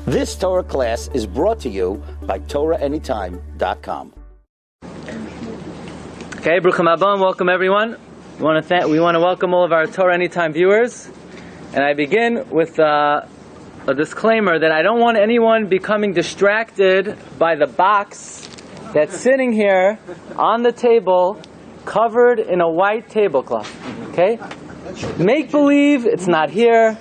This Torah class is brought to you by TorahAnytime.com. Okay, Bruchim Abam, welcome everyone. We want to welcome all of our Torah Anytime viewers. And I begin with a disclaimer that I don't want anyone becoming distracted by the box that's sitting here on the table covered in a white tablecloth. Okay? Make believe it's not here.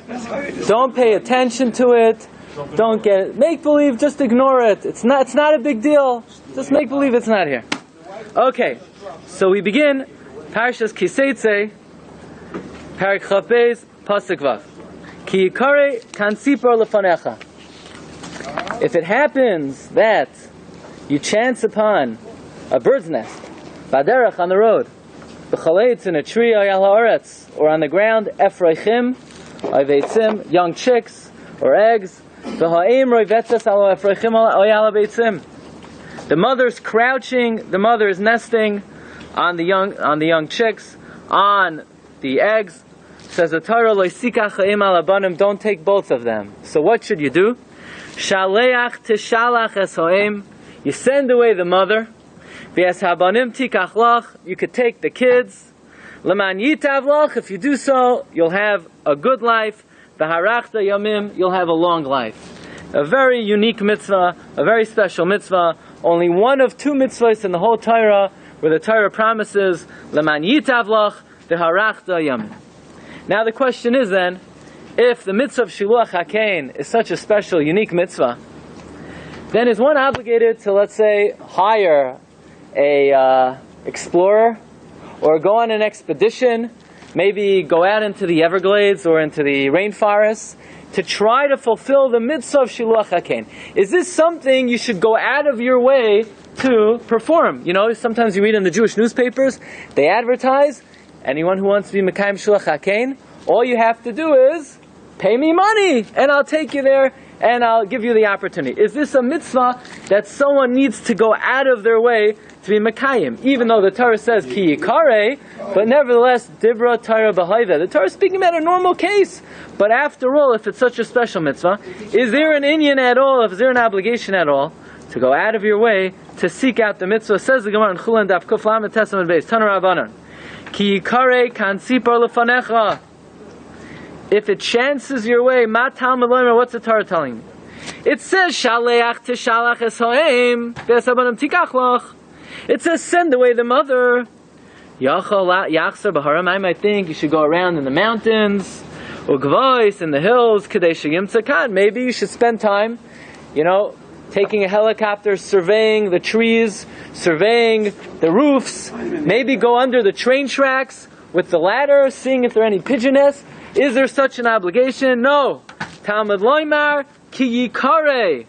Don't pay attention to it. Don't get it. Make believe, just ignore it. It's not a big deal. Just make believe it's not here. Okay, so we begin Parshas Seitzei, Parak Chaf Beis, Pasuk Vav. Ki yikare kan sipor lefanecha. If it happens that you chance upon a bird's nest, baderach, on the road, b'chaleitz, in a tree, ayal haaretz, or on the ground, efreichim, ayveitzim, young chicks or eggs, v'ha'im roivetzes alo efreichim ayal aveitzim. The mother's crouching, the mother is nesting on the young chicks, on the eggs. Says the Torah, lo yisikach ha'im al abanim, don't take both of them. So what should you do? Shaleach tishalach es ha'im, you send away the mother. V'es habanim tikach lach, you could take the kids. Leman yitav lach, if you do so, you'll have a good life. V'harachta yamim, you'll have a long life. A very unique mitzvah, a very special mitzvah. Only one of two mitzvahs in the whole Torah where the Torah promises leman yitav lach v'harachta yamim. Now the question is then, if the mitzvah of shiluach hakein is such a special, unique mitzvah, then is one obligated to, let's say, hire a explorer or go on an expedition, maybe go out into the Everglades or into the rainforest to try to fulfill the mitzvah of shiluach hakein? Is this something you should go out of your way to perform? You know, sometimes you read in the Jewish newspapers, they advertise, anyone who wants to be Mekayim Shiluach HaKein, all you have to do is pay me money, and I'll take you there, and I'll give you the opportunity. Is this a mitzvah that someone needs to go out of their way to be Mekayim? Even though the Torah says Ki Yikare, but nevertheless, Dibra Torah B'Hayveh. The Torah is speaking about a normal case. But after all, if it's such a special mitzvah, is there an inyan at all, is there an obligation at all, to go out of your way to seek out the mitzvah? Says the Gemara in Chulan Daf Kuf Lamed Testament Beis, Tana Rabbanan. Ki yikare kan sipor lefanecha. If it chances your way, ma talmud loimer, what's the Torah telling me? It says shaleach tishalach es ha'im v'esabanim tikach lach. It says send away the mother. Yachol yachsar b'haram. I think you should go around in the mountains, ugvois, in the hills, kadei sheyimtza kan. Maybe you should spend time, taking a helicopter, surveying the trees, surveying the roofs, maybe go under the train tracks with the ladder, seeing if there are any pigeon nests. Is there such an obligation? No. Talmud loymar ki yikare.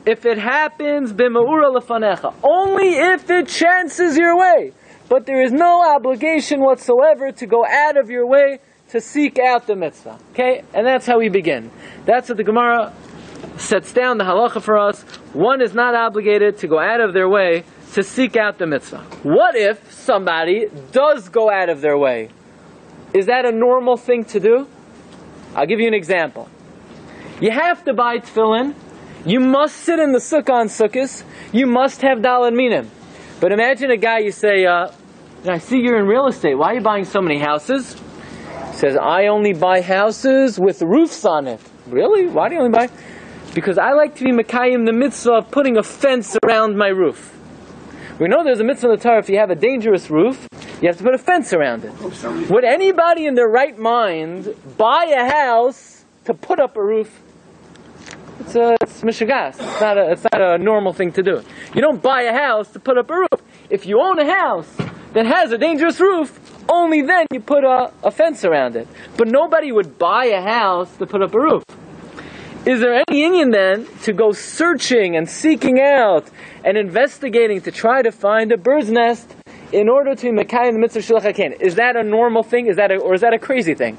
If it happens, b'ma'ura lefanecha. Only if it chances your way. But there is no obligation whatsoever to go out of your way to seek out the mitzvah. Okay? And that's how we begin. That's what the Gemara sets down the halacha for us. One is not obligated to go out of their way to seek out the mitzvah. What if somebody does go out of their way? Is that a normal thing to do? I'll give you an example. You have to buy tefillin. You must sit in the sukkah on Sukkos. You must have daled minim. But imagine a guy, you say, I see you're in real estate. Why are you buying so many houses? He says, I only buy houses with roofs on it. Really? Why do you only buy? Because I like to be Mekayim the mitzvah of putting a fence around my roof. We know there's a mitzvah in the Torah, if you have a dangerous roof, you have to put a fence around it. Would anybody in their right mind buy a house to put up a roof? It's mishagas. It's not a normal thing to do. You don't buy a house to put up a roof. If you own a house that has a dangerous roof, only then you put a fence around it. But nobody would buy a house to put up a roof. Is there any inyan then to go searching and seeking out and investigating to try to find a bird's nest in order to Mekayim the mitzvah shiluach hakein? Is that a normal thing? Is that a crazy thing?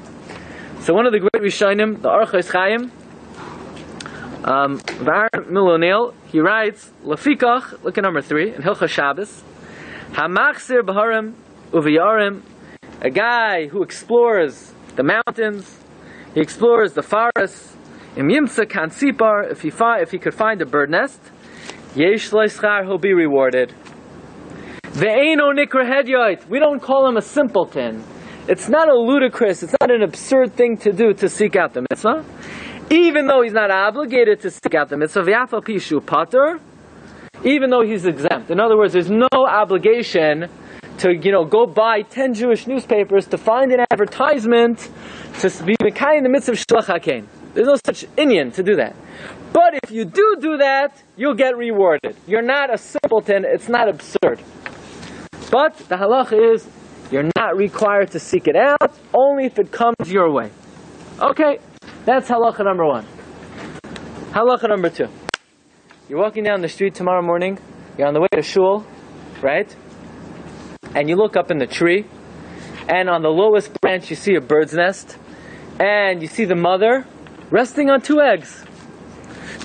So one of the great Rishonim, the Orchos Chaim, Var Milonel, he writes, Lafikach, look at number 3, in Hilchos Shabbos, Hamachzir b'harim uviyarim, a guy who explores the mountains, he explores the forests, Im yimsa kan sipar, if he could find a bird nest, yesh lo schar, he'll be rewarded. Ve'eino nikra hedyoit. We don't call him a simpleton. It's not a ludicrous, it's not an absurd thing to do to seek out the mitzvah. Even though he's not obligated to seek out the mitzvah, v'yafal pishu pater, even though he's exempt. In other words, there's no obligation to, go buy 10 Jewish newspapers to find an advertisement to be mekayim the mitzvah of shlach hakein. There's no such inyan to do that. But if you do that, you'll get rewarded. You're not a simpleton, it's not absurd. But the halacha is, you're not required to seek it out, only if it comes your way. Okay, that's halacha number 1. Halacha number 2. You're walking down the street tomorrow morning, you're on the way to shul, right? And you look up in the tree, and on the lowest branch you see a bird's nest, and you see the mother resting on 2 eggs.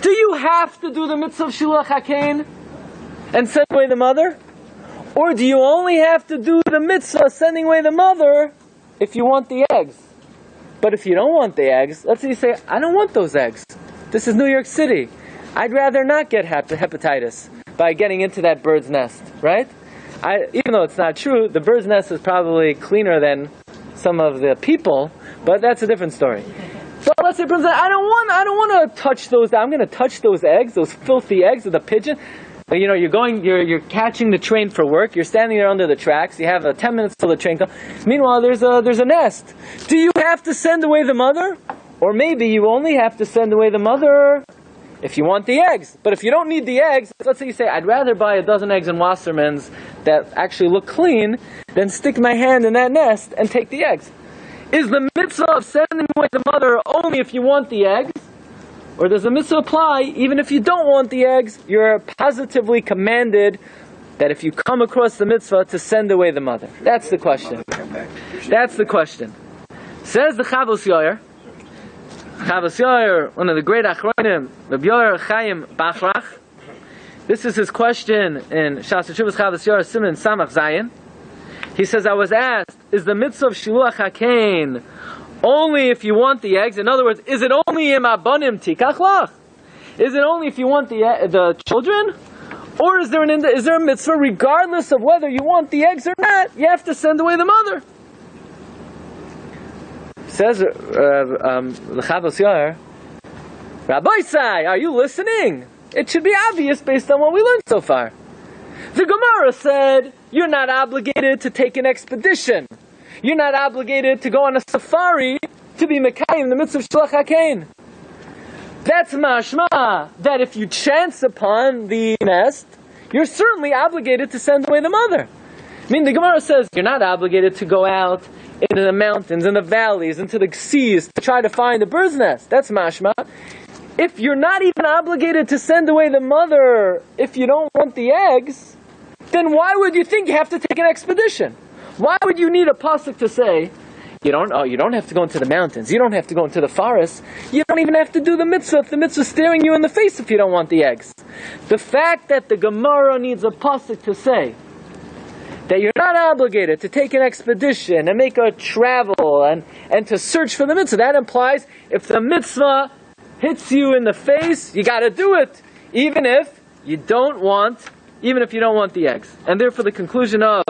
Do you have to do the mitzvah of shilach hakein and send away the mother? Or do you only have to do the mitzvah sending away the mother if you want the eggs? But if you don't want the eggs, let's say you say, I don't want those eggs. This is New York City. I'd rather not get hepatitis by getting into that bird's nest, right? Even though it's not true, the bird's nest is probably cleaner than some of the people, but that's a different story. So let's say, I don't want to touch those. I'm going to touch those eggs, those filthy eggs of the pigeon. You're catching the train for work. You're standing there under the tracks. You have 10 minutes till the train comes. Meanwhile, there's a nest. Do you have to send away the mother? Or maybe you only have to send away the mother if you want the eggs. But if you don't need the eggs, let's say you say, I'd rather buy a dozen eggs in Wasserman's that actually look clean than stick my hand in that nest and take the eggs. Is the mitzvah of sending away the mother only if you want the eggs? Or does the mitzvah apply even if you don't want the eggs? You're positively commanded that if you come across the mitzvah to send away the mother. That's the question. That's the question. Says the Chavos Yair, one of the great Achronim, Rabbi Yair Chaim Bachrach. This is his question in Shas Teshuvos Chavos Yair Siman Samach Zayin. He says, I was asked, is the mitzvah of Shiluach HaKein only if you want the eggs? In other words, is it only im abanim tikach lach? Is it only if you want the children? Or is there a mitzvah regardless of whether you want the eggs or not? You have to send away the mother. Says the Chavos Yair, Rabbi Sai, are you listening? It should be obvious based on what we learned so far. The Gemara said, you're not obligated to take an expedition. You're not obligated to go on a safari to be mekayim the mitzvah of shlach hakein. That's mashma, that if you chance upon the nest, you're certainly obligated to send away the mother. I mean, the Gemara says you're not obligated to go out into the mountains, in the valleys, into the seas to try to find a bird's nest. That's mashma. If you're not even obligated to send away the mother if you don't want the eggs, then why would you think you have to take an expedition? Why would you need a pasuk to say, you don't have to go into the mountains, you don't have to go into the forest, you don't even have to do the mitzvah if the mitzvah is staring you in the face if you don't want the eggs. The fact that the Gemara needs a pasuk to say that you're not obligated to take an expedition and make a travel and to search for the mitzvah, that implies if the mitzvah hits you in the face, you got to do it, even if you don't want the eggs. And therefore the conclusion of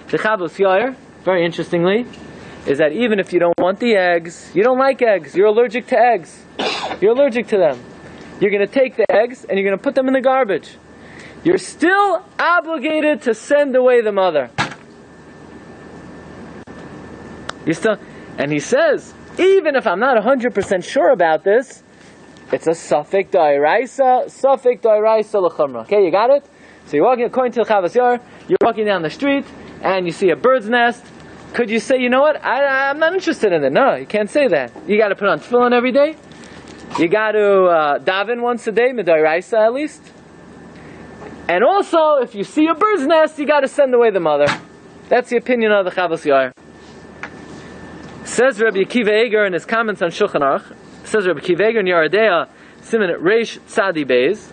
the Chavos Yair, very interestingly, is that even if you don't want the eggs, you don't like eggs, you're allergic to eggs, you're allergic to them, you're going to take the eggs and you're going to put them in the garbage. You're still obligated to send away the mother. And he says, even if I'm not 100% sure about this, it's a suffik d'oraisa l'chumra. Okay, you got it? So you're walking, according to the Chavos Yair, you're walking down the street and you see a bird's nest. Could you say, you know what, I'm not interested in it? No, you can't say that. You got to put on tefillin every day. You got to daven once a day, mid'oraisa at least. And also, if you see a bird's nest, you got to send away the mother. That's the opinion of the Chavos Yair. Says Rabbi Akiva Eger in his comments on Shulchan Aruch. Says Rabbi Akiva Eger in Yeridea, Siman Reish Tzadi Beis.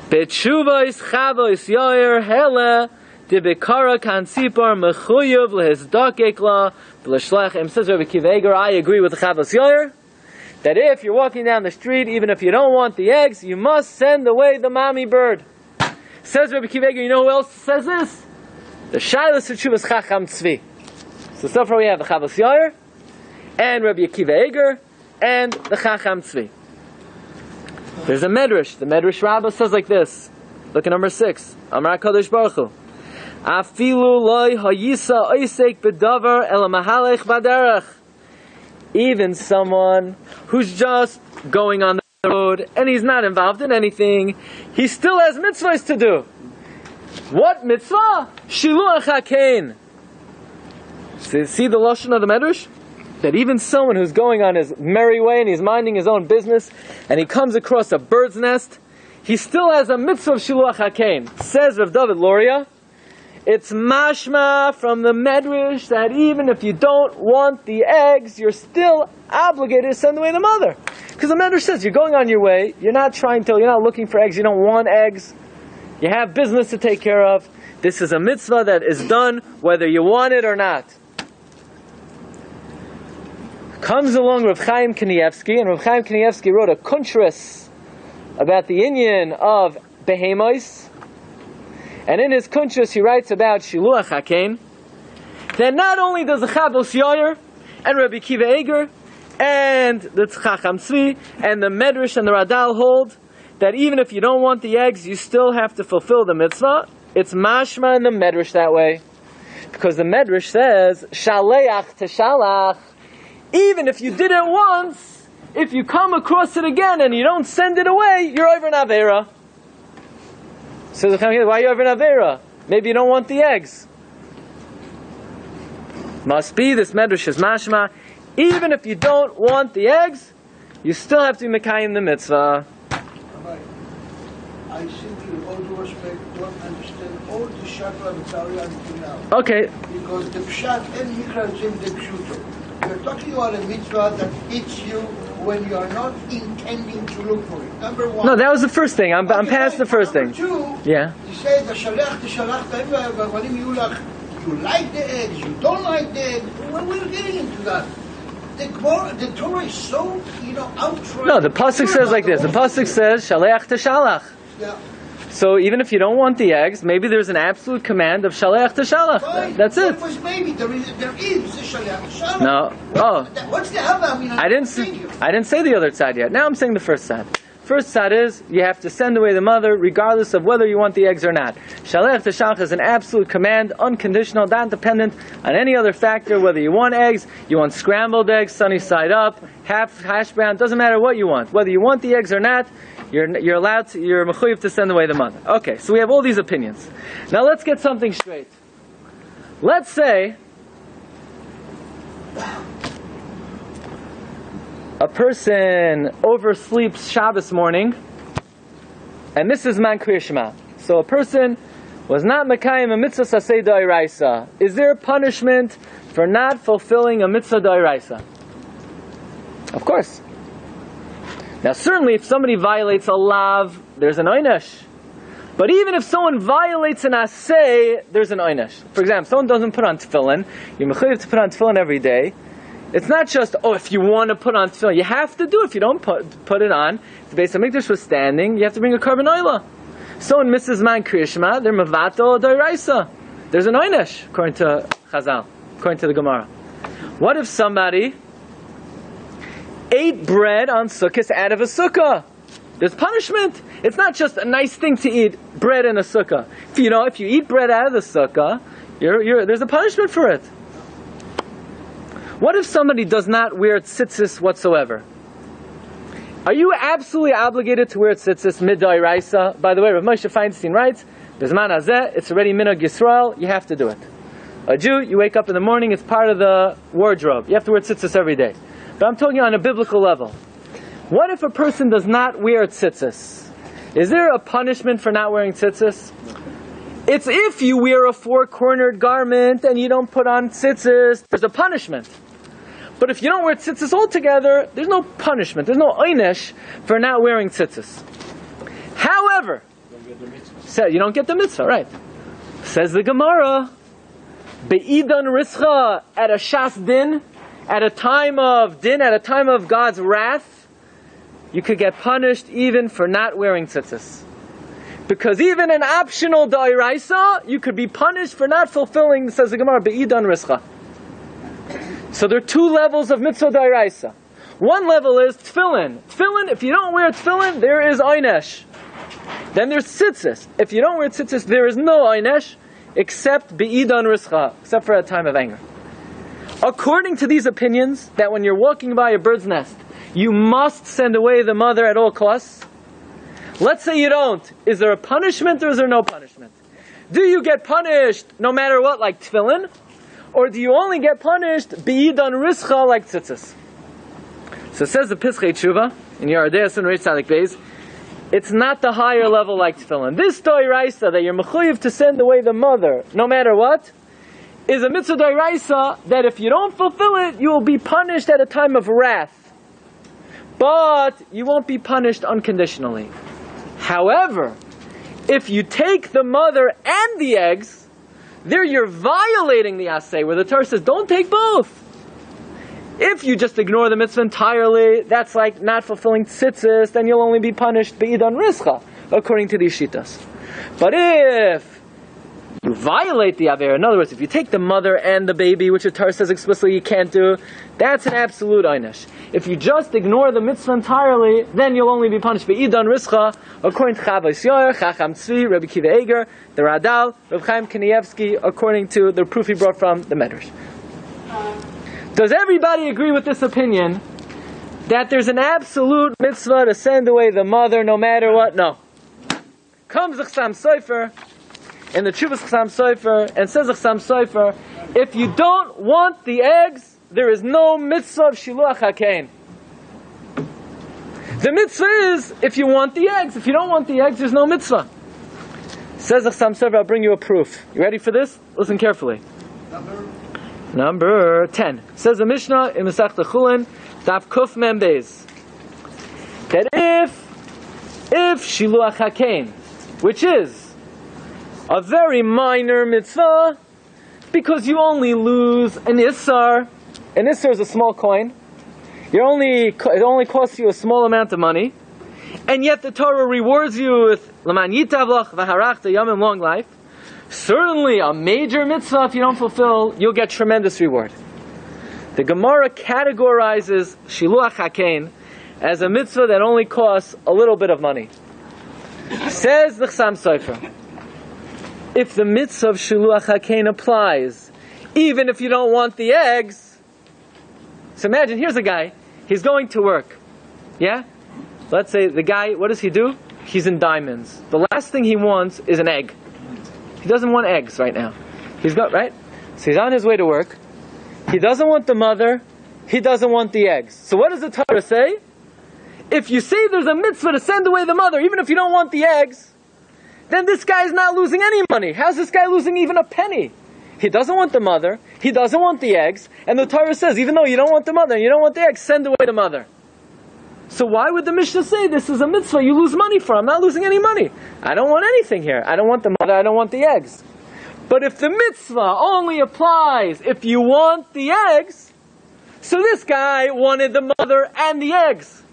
Betshuvos Chavos Yair hele de bekara kan sipar mechuyev lehizdakek la v'leshlech. Says Rabbi Akiva Eger, I agree with the Chavos Yair that if you're walking down the street, even if you don't want the eggs, you must send away the mommy bird. Says Rabbi Akiva Eiger, you know who else says this? The Shailas Tshuvas Chacham Tzvi. So far we have the Chavos Yair, and Rabbi Akiva Eiger, and the Chacham Tzvi. There's a Medrash. The Medrash Rabbah says like this. Look at number 6. Amar HaKadosh Baruch Hu. Afilu loy hayisa oisek bedavar el mahalech baderech. Even someone who's just going on the road and he's not involved in anything, he still has mitzvahs to do. What mitzvah? Shiluach hakein. See the lashon of the Medrash? That even someone who's going on his merry way and he's minding his own business and he comes across a bird's nest, he still has a mitzvah of shiluach hakein. Says Rav David Loria, it's mashma from the Medrash that even if you don't want the eggs, you're still obligated to send away the mother. Because the Medrash says you're going on your way, you're not looking for eggs, you don't want eggs, you have business to take care of. This is a mitzvah that is done whether you want it or not. Comes along Rav Chaim Kanievsky, and Rav Chaim Kanievsky wrote a kuntras about the inyan of behemoths. And in his kuntras he writes about Shiluach HaKein, that not only does the Chavos Yair and Rabbi Akiva Eiger and the Chacham Tzvi and the Medrash and the Radal hold that even if you don't want the eggs, you still have to fulfill the mitzvah. It's mashma in the Medrash that way. Because the Medrash says, Shaleach teshalach. Even if you did it once, if you come across it again and you don't send it away, you're over an Avera. So why are you over an Avera? Maybe you don't want the eggs. Must be, this Medrash is mashma. Even if you don't want the eggs, you still have to be Mekayim the mitzvah. Rabbi, I simply, with all due respect, don't understand all the Shakla V'Tzari until now. Okay. Because the Pshat and Mikra Zim the Pshuto. You're talking about a mitzvah that hits you when you are not intending to look for it. Number one. No, that was the first thing. I'm past the first thing. Number two, yeah. You say the Shalech, the Shalach, you like the eggs, you don't like the eggs. Well, we're getting into that. The Torah is so, outright. No, the pasuk says like this. The pasuk says, Shaleach teshalach. Yeah. So even if you don't want the eggs, maybe there's an absolute command of Shaleach teshalach. Fine. That's it. Was maybe there is the Shaleach teshalach. No. Oh. What's the other? I didn't say the other side yet. Now I'm saying the first side. First side is you have to send away the mother regardless of whether you want the eggs or not. Shaleach teshalach is an absolute command, unconditional, not dependent on any other factor, whether you want eggs, you want scrambled eggs, sunny side up, half hash brown, doesn't matter what you want. Whether you want the eggs or not, you're allowed to, you're mechuyev to send away the mother. Okay, so we have all these opinions. Now let's get something straight. Let's say a person oversleeps Shabbos morning, and this is man Kriya Shema. So a person was not mekayim a mitzvah sasei d'oraisa. Is there a punishment for not fulfilling a mitzvah d'oraisa? Of course. Now certainly if somebody violates a lav, there's an oynesh. But even if someone violates an aseh, there's an oynesh. For example, someone doesn't put on tefillin, you're mechuyev to put on tefillin every day. It's not just, if you want to put on tefillin, you have to do it. If you don't put it on, if the Beis HaMikdash was standing, you have to bring a carbon oila. Someone misses man Kriya Shema, they're mevato d'oraisa. There's an oynesh, according to Chazal, according to the Gemara. What if somebody ate bread on Sukkot out of a sukkah? There's punishment. It's not just a nice thing to eat bread in a sukkah. If you eat bread out of the sukkah, there's a punishment for it. What if somebody does not wear tzitzis whatsoever? Are you absolutely obligated to wear tzitzis mid-d'oraisa? By the way, Rav Moshe Feinstein writes, Bizman hazeh, it's already minhag Yisrael, you have to do it. A Jew, you wake up in the morning, it's part of the wardrobe. You have to wear tzitzis every day. But I'm talking on a biblical level. What if a person does not wear tzitzis? Is there a punishment for not wearing tzitzis? It's if you wear a four-cornered garment and you don't put on tzitzis, there's a punishment. But if you don't wear tzitzis altogether, there's no punishment. There's no oynesh for not wearing tzitzis. However, you don't get the mitzvah, right? Says the Gemara, Be'idan rischa, at a shas din, at a time of din, at a time of God's wrath, you could get punished even for not wearing tzitzis. Because even an optional d'oraisa, you could be punished for not fulfilling, says the Gemara, be'idan rischa. So there are two levels of mitzvah d'oraisa. One level is tefillin. Tefillin, if you don't wear tefillin, there is oynesh. Then there's tzitzis. If you don't wear tzitzis, there is no oynesh, except be'idan rischa, except for a time of anger. According to these opinions, that when you're walking by a bird's nest, you must send away the mother at all costs. Let's say you don't. Is there a punishment or is there no punishment? Do you get punished no matter what, like tefillin? Or do you only get punished be'idan rischa, like tzitzis? So it says the Pischei Tshuva in Yerodeas and Reish Tzadik Beis, it's not the higher level like tefillin. This d'oraisa that you're mechuyev to send away the mother, no matter what, is a mitzvah d'oraisa that if you don't fulfill it, you will be punished at a time of wrath. But you won't be punished unconditionally. However, if you take the mother and the eggs, there you're violating the asay, where the Torah says, don't take both. If you just ignore the mitzvah entirely, that's like not fulfilling tzitzis, then you'll only be punished be'idan rischa, according to these shittas. But if you violate the aver, in other words, if you take the mother and the baby, which the Torah says explicitly you can't do, that's an absolute oynesh. If you just ignore the mitzvah entirely, then you'll only be punished be'idan rischa, according to Shiur, Chacham Tzvi, Rabbi Kiva Eger, the Radal, Rakhamim Kanievsky, according to the proof he brought from the Medrash. Does everybody agree with this opinion that there's an absolute mitzvah to send away the mother no matter what? No. Comes the Chassam Sofer in the Tshuvas Chassam Sofer and says the Chassam Sofer, if you don't want the eggs, there is no mitzvah of shiluach hakein. The mitzvah is if you want the eggs. If you don't want the eggs, there's no mitzvah. Says the Chassam Sofer, I'll bring you a proof. You ready for this? Listen carefully. Number 10. Says the Mishnah in Masechta Chulin, Daf Kuf Mem Beis, that if Shiluach HaKein, which is a very minor mitzvah, because you only lose an Issar is a small coin, it only costs you a small amount of money, and yet the Torah rewards you with L'man Yitav Lach V'harachta Yamim, long life. Certainly a major mitzvah, if you don't fulfill, you'll get tremendous reward. The Gemara categorizes Shiluach HaKein as a mitzvah that only costs a little bit of money. Says the Chassam Sofer, if the mitzvah of Shiluach HaKein applies, even if you don't want the eggs, so imagine, here's a guy, he's going to work, yeah? Let's say the guy, what does he do? He's in diamonds. The last thing he wants is an egg. He doesn't want eggs right now. Right? So he's on his way to work. He doesn't want the mother. He doesn't want the eggs. So what does the Torah say? If you say there's a mitzvah to send away the mother, even if you don't want the eggs, then this guy's not losing any money. How's this guy losing even a penny? He doesn't want the mother. He doesn't want the eggs. And the Torah says, even though you don't want the mother and you don't want the eggs, send away the mother. So why would the Mishnah say this is a mitzvah you lose money for? I'm not losing any money. I don't want anything here. I don't want the mother, I don't want the eggs. But if the mitzvah only applies if you want the eggs, so this guy wanted the mother and the eggs.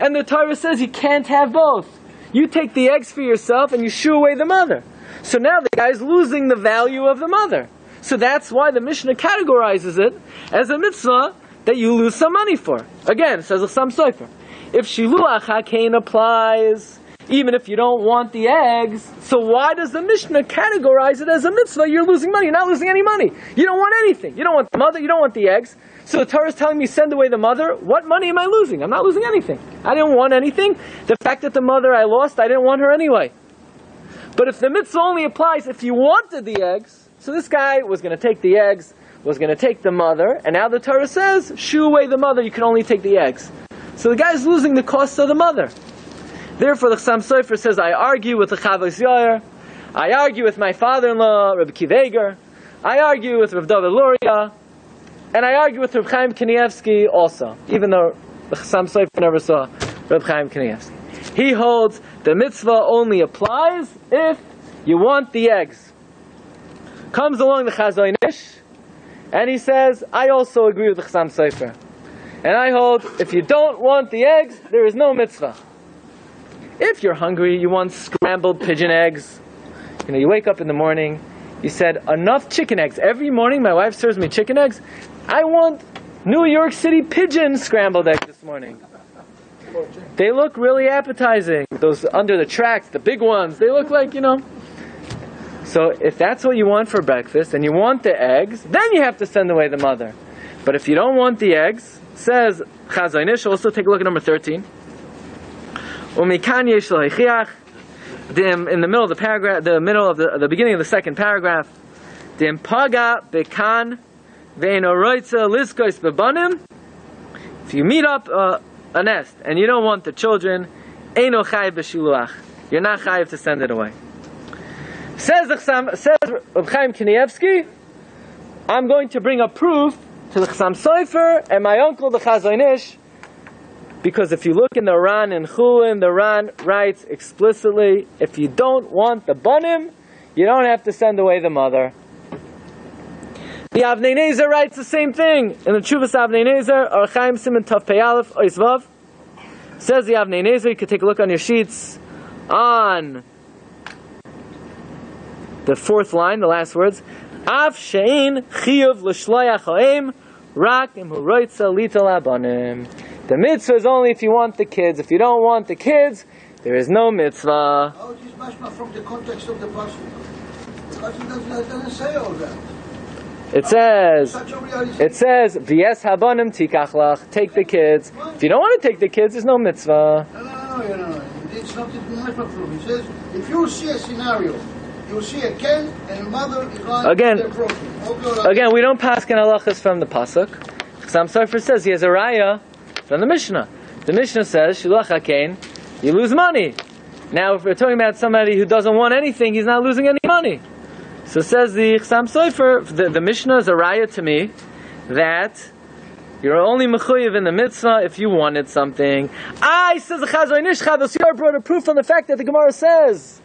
And the Torah says you can't have both. You take the eggs for yourself and you shoo away the mother. So now the guy's losing the value of the mother. So that's why the Mishnah categorizes it as a mitzvah that you lose some money for. Again, says the Chassam Sofer, if Shiluach HaKein applies, even if you don't want the eggs, so why does the Mishnah categorize it as a mitzvah? You're losing money. You're not losing any money. You don't want anything. You don't want the mother. You don't want the eggs. So the Torah is telling me send away the mother. What money am I losing? I'm not losing anything. I didn't want anything. The fact that the mother I lost, I didn't want her anyway. But if the mitzvah only applies if you wanted the eggs, so this guy was going to take the eggs, was going to take the mother, and now the Torah says, shoo away the mother, you can only take the eggs. So the guy's losing the cost of the mother. Therefore, the Chassam Sofer says, I argue with the Chavos Yair, I argue with my father-in-law, Rabbi Kiva Eger, I argue with Rav David Luria, and I argue with Reb Chaim Kanievsky also, even though the Chassam Sofer never saw Reb Chaim Kanievsky. He holds the mitzvah only applies if you want the eggs. Comes along the Chazon Ish, and he says, I also agree with the Chassam Sofer. And I hold, if you don't want the eggs, there is no mitzvah. If you're hungry, you want scrambled pigeon eggs. You wake up in the morning, you said, enough chicken eggs. Every morning my wife serves me chicken eggs. I want New York City pigeon scrambled eggs this morning. They look really appetizing. Those under the tracks, the big ones, they look like, So if that's what you want for breakfast and you want the eggs, then you have to send away the mother. But if you don't want the eggs, says Chazonish, also take a look at number 13. In the middle of the paragraph, the beginning of the second paragraph, if you meet up a nest and you don't want the children, you're not chayiv to send it away. Says Reb Chaim Kanievsky, I'm going to bring a proof to the Chassam Sofer and my uncle the Chazonish, because if you look in the Ran and Chulin, the Ran writes explicitly, if you don't want the banim, you don't have to send away the mother. The Avnei Nezer writes the same thing in the Chuvas Avnei Nezer, Or Chaim Siman Tav Pei Aleph Ois Vav. Says the Avnei Nezer, you could take a look on your sheets on the fourth line, the last words. Av she'ein chiyuv l'shloyach ha'em rak im hu roitza lital abanim. The mitzvah is only if you want the kids. If you don't want the kids, there is no mitzvah. How is this mashma from the context of the Parsha? The Parsha doesn't say all that. It says, V'yes habanim tikach lach, take the kids. If you don't want to take the kids, there's no mitzvah. No. It's not the mashma proof. It says, if you see a scenario, you see a ken and a mother is lying again, we don't paskin halachas from the pasuk. Chassam Sofer says he has a raya from the Mishnah. The Mishnah says, Shiluach HaKein, you lose money. Now, if we're talking about somebody who doesn't want anything, he's not losing any money. So says the Chassam Sofer, the Mishnah is a raya to me that you're only mechuyev in the mitzvah if you wanted something. Says the Chazonish, Shiur brought a proof on the fact that the Gemara says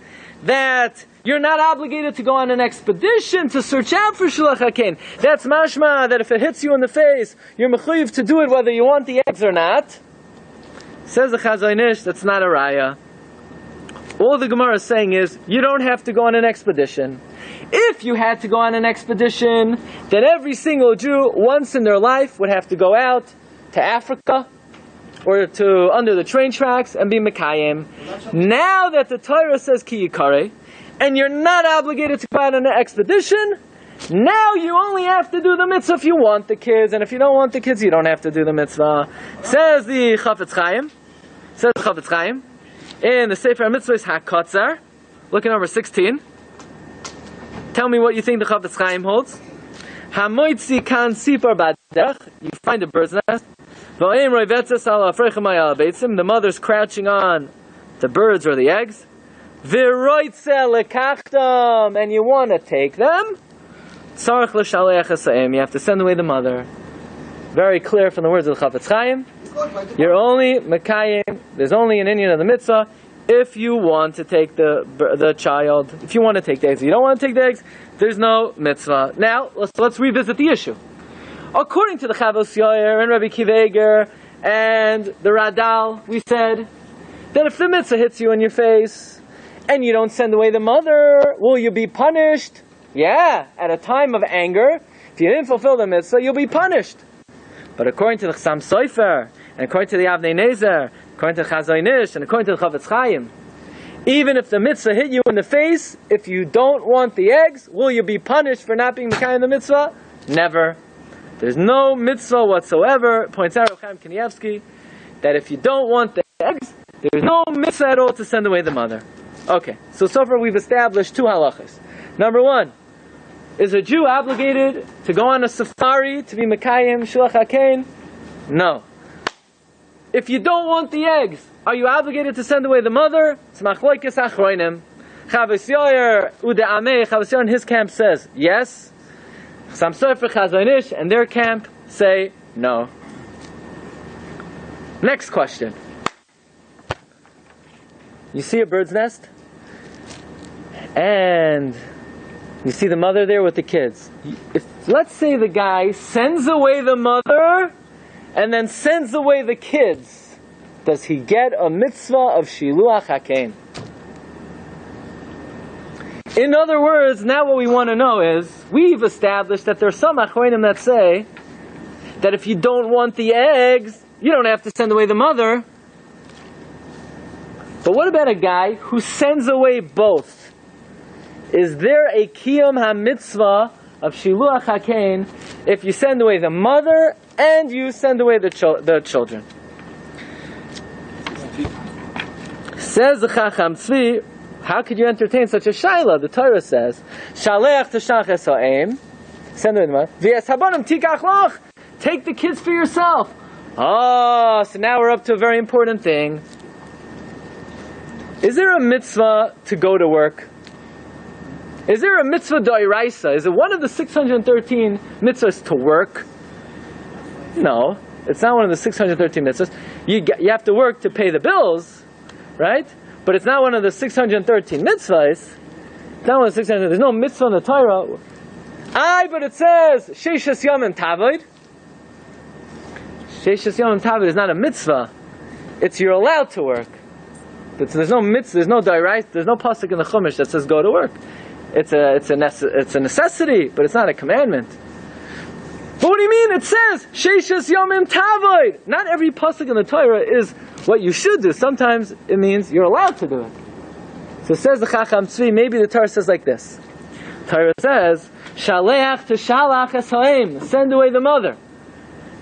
that you're not obligated to go on an expedition to search out for Shiluach HaKein. That's mashma, that if it hits you in the face, you're mechuyev to do it whether you want the eggs or not. Says the Chazonish, that's not a raya. All the Gemara is saying is, you don't have to go on an expedition. If you had to go on an expedition, then every single Jew, once in their life, would have to go out to Africa, or to under the train tracks, and be Mekayim. Now that the Torah says Ki Yikare, and you're not obligated to go out on an expedition, now you only have to do the mitzvah if you want the kids, and if you don't want the kids, you don't have to do the mitzvah. Says the Chafetz Chaim, in the Sefer Mitzvahs HaKotzar, look at number 16. Tell me what you think the Chafetz Chaim holds. Hamoitzi kan sipar baderach, you find a bird's nest. The mother's crouching on the birds or the eggs. And you want to take them. You have to send away the mother. Very clear from the words of the Chafetz Chaim. You're only Mekayim, there's only an Indian of the mitzvah if you want to take the child. If you want to take the eggs. If you don't want to take the eggs, there's no mitzvah. Now, let's revisit the issue. According to the Chavos Yair and Rabbi Kiveger and the Radal, we said that if the mitzvah hits you in your face and you don't send away the mother, will you be punished? Yeah, at a time of anger, if you didn't fulfill the mitzvah, you'll be punished. But according to the Chassam Sofer, and according to the Avnei Nezer, according to the Chazonish, and according to the Chafetz Chaim, even if the mitzvah hit you in the face, if you don't want the eggs, will you be punished for not being Mekayim the mitzvah? Never. There's no mitzvah whatsoever, points out Reb Chaim Kanievsky, that if you don't want the eggs, there's no mitzvah at all to send away the mother. Okay, so far we've established two halachas. Number one, is a Jew obligated to go on a safari to be Mekayim Shiluach HaKein? No. If you don't want the eggs, are you obligated to send away the mother? It's Machloikes Achronim. Chavos Yair Ude'ameh, Chavos Yair in his camp says yes. Chassam Sofer, Chazonish, and their camp say no. Next question. You see a bird's nest? And you see the mother there with the kids. If, let's say the guy sends away the mother and then sends away the kids, does he get a mitzvah of shiluach hakein? In other words, now what we want to know is, we've established that there are some achronim that say that if you don't want the eggs, you don't have to send away the mother. But what about a guy who sends away both? Is there a kiyum ha-mitzvah of shiluach hakein if you send away the mother and you send away the children? Says the Chacham Tzvi, how could you entertain such a shaila? The Torah says, Shaleach teshach es ha'em, send away the mother, v'es habanim tikach lach, take the kids for yourself. Oh, so now we're up to a very important thing. Is there a mitzvah to go to work? Is there a mitzvah d'oraisa? Is it one of the 613 mitzvahs to work? No, it's not one of the 613 mitzvahs. You have to work to pay the bills, right? But it's not one of the 613 mitzvahs. It's not one of the 613. There's no mitzvah in the Torah. But it says Sheishas Yomim Tavod. Sheishas Yomim Tavod is not a mitzvah. It's you're allowed to work. There's no mitzvah. There's no d'oraisa. There's no pasuk in the Chumash that says go to work. It's a necessity, but it's not a commandment. But what do you mean? It says Sheishas Yomim Tavod. Not every pasuk in the Torah is what you should do. Sometimes it means you're allowed to do it. So it says the Chacham Tzvi. Maybe the Torah says like this. The Torah says Shaleach teshalach es ha'em. Send away the mother.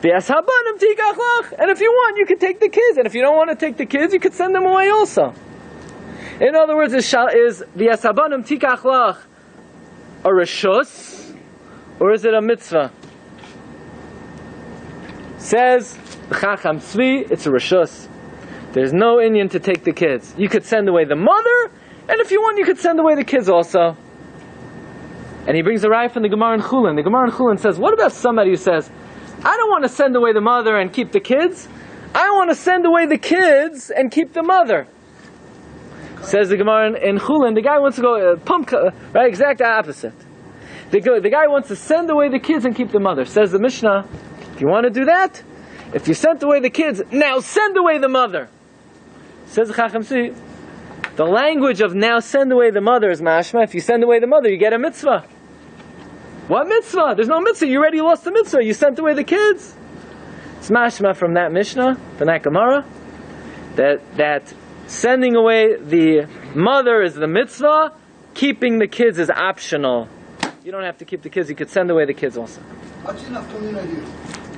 V'es habanim tikach lach. And if you want, you can take the kids. And if you don't want to take the kids, you could send them away also. In other words, is v'es habanim tikach lach a reshus, or is it a mitzvah? Says the Chacham Tzvi, it's a reshus. There's no inyan to take the kids. You could send away the mother, and if you want, you could send away the kids also. And he brings a raya from the Gemara in Chulin. The Gemara in Chulin says, what about somebody who says, I don't want to send away the mother and keep the kids. I want to send away the kids and keep the mother. Says the Gemara in Chulin, the guy wants to go right, exact opposite. The guy wants to send away the kids and keep the mother. Says the Mishnah, if you want to do that, if you sent away the kids, now send away the mother. Says the Chacham Tzvi, the language of now send away the mother is mashma. If you send away the mother, you get a mitzvah. What mitzvah? There's no mitzvah. You already lost the mitzvah. You sent away the kids. It's mashma from that Mishnah, from that Gemara, that sending away the mother is the mitzvah, keeping the kids is optional. You don't have to keep the kids. You could send away the kids also. What's the nafkamina here?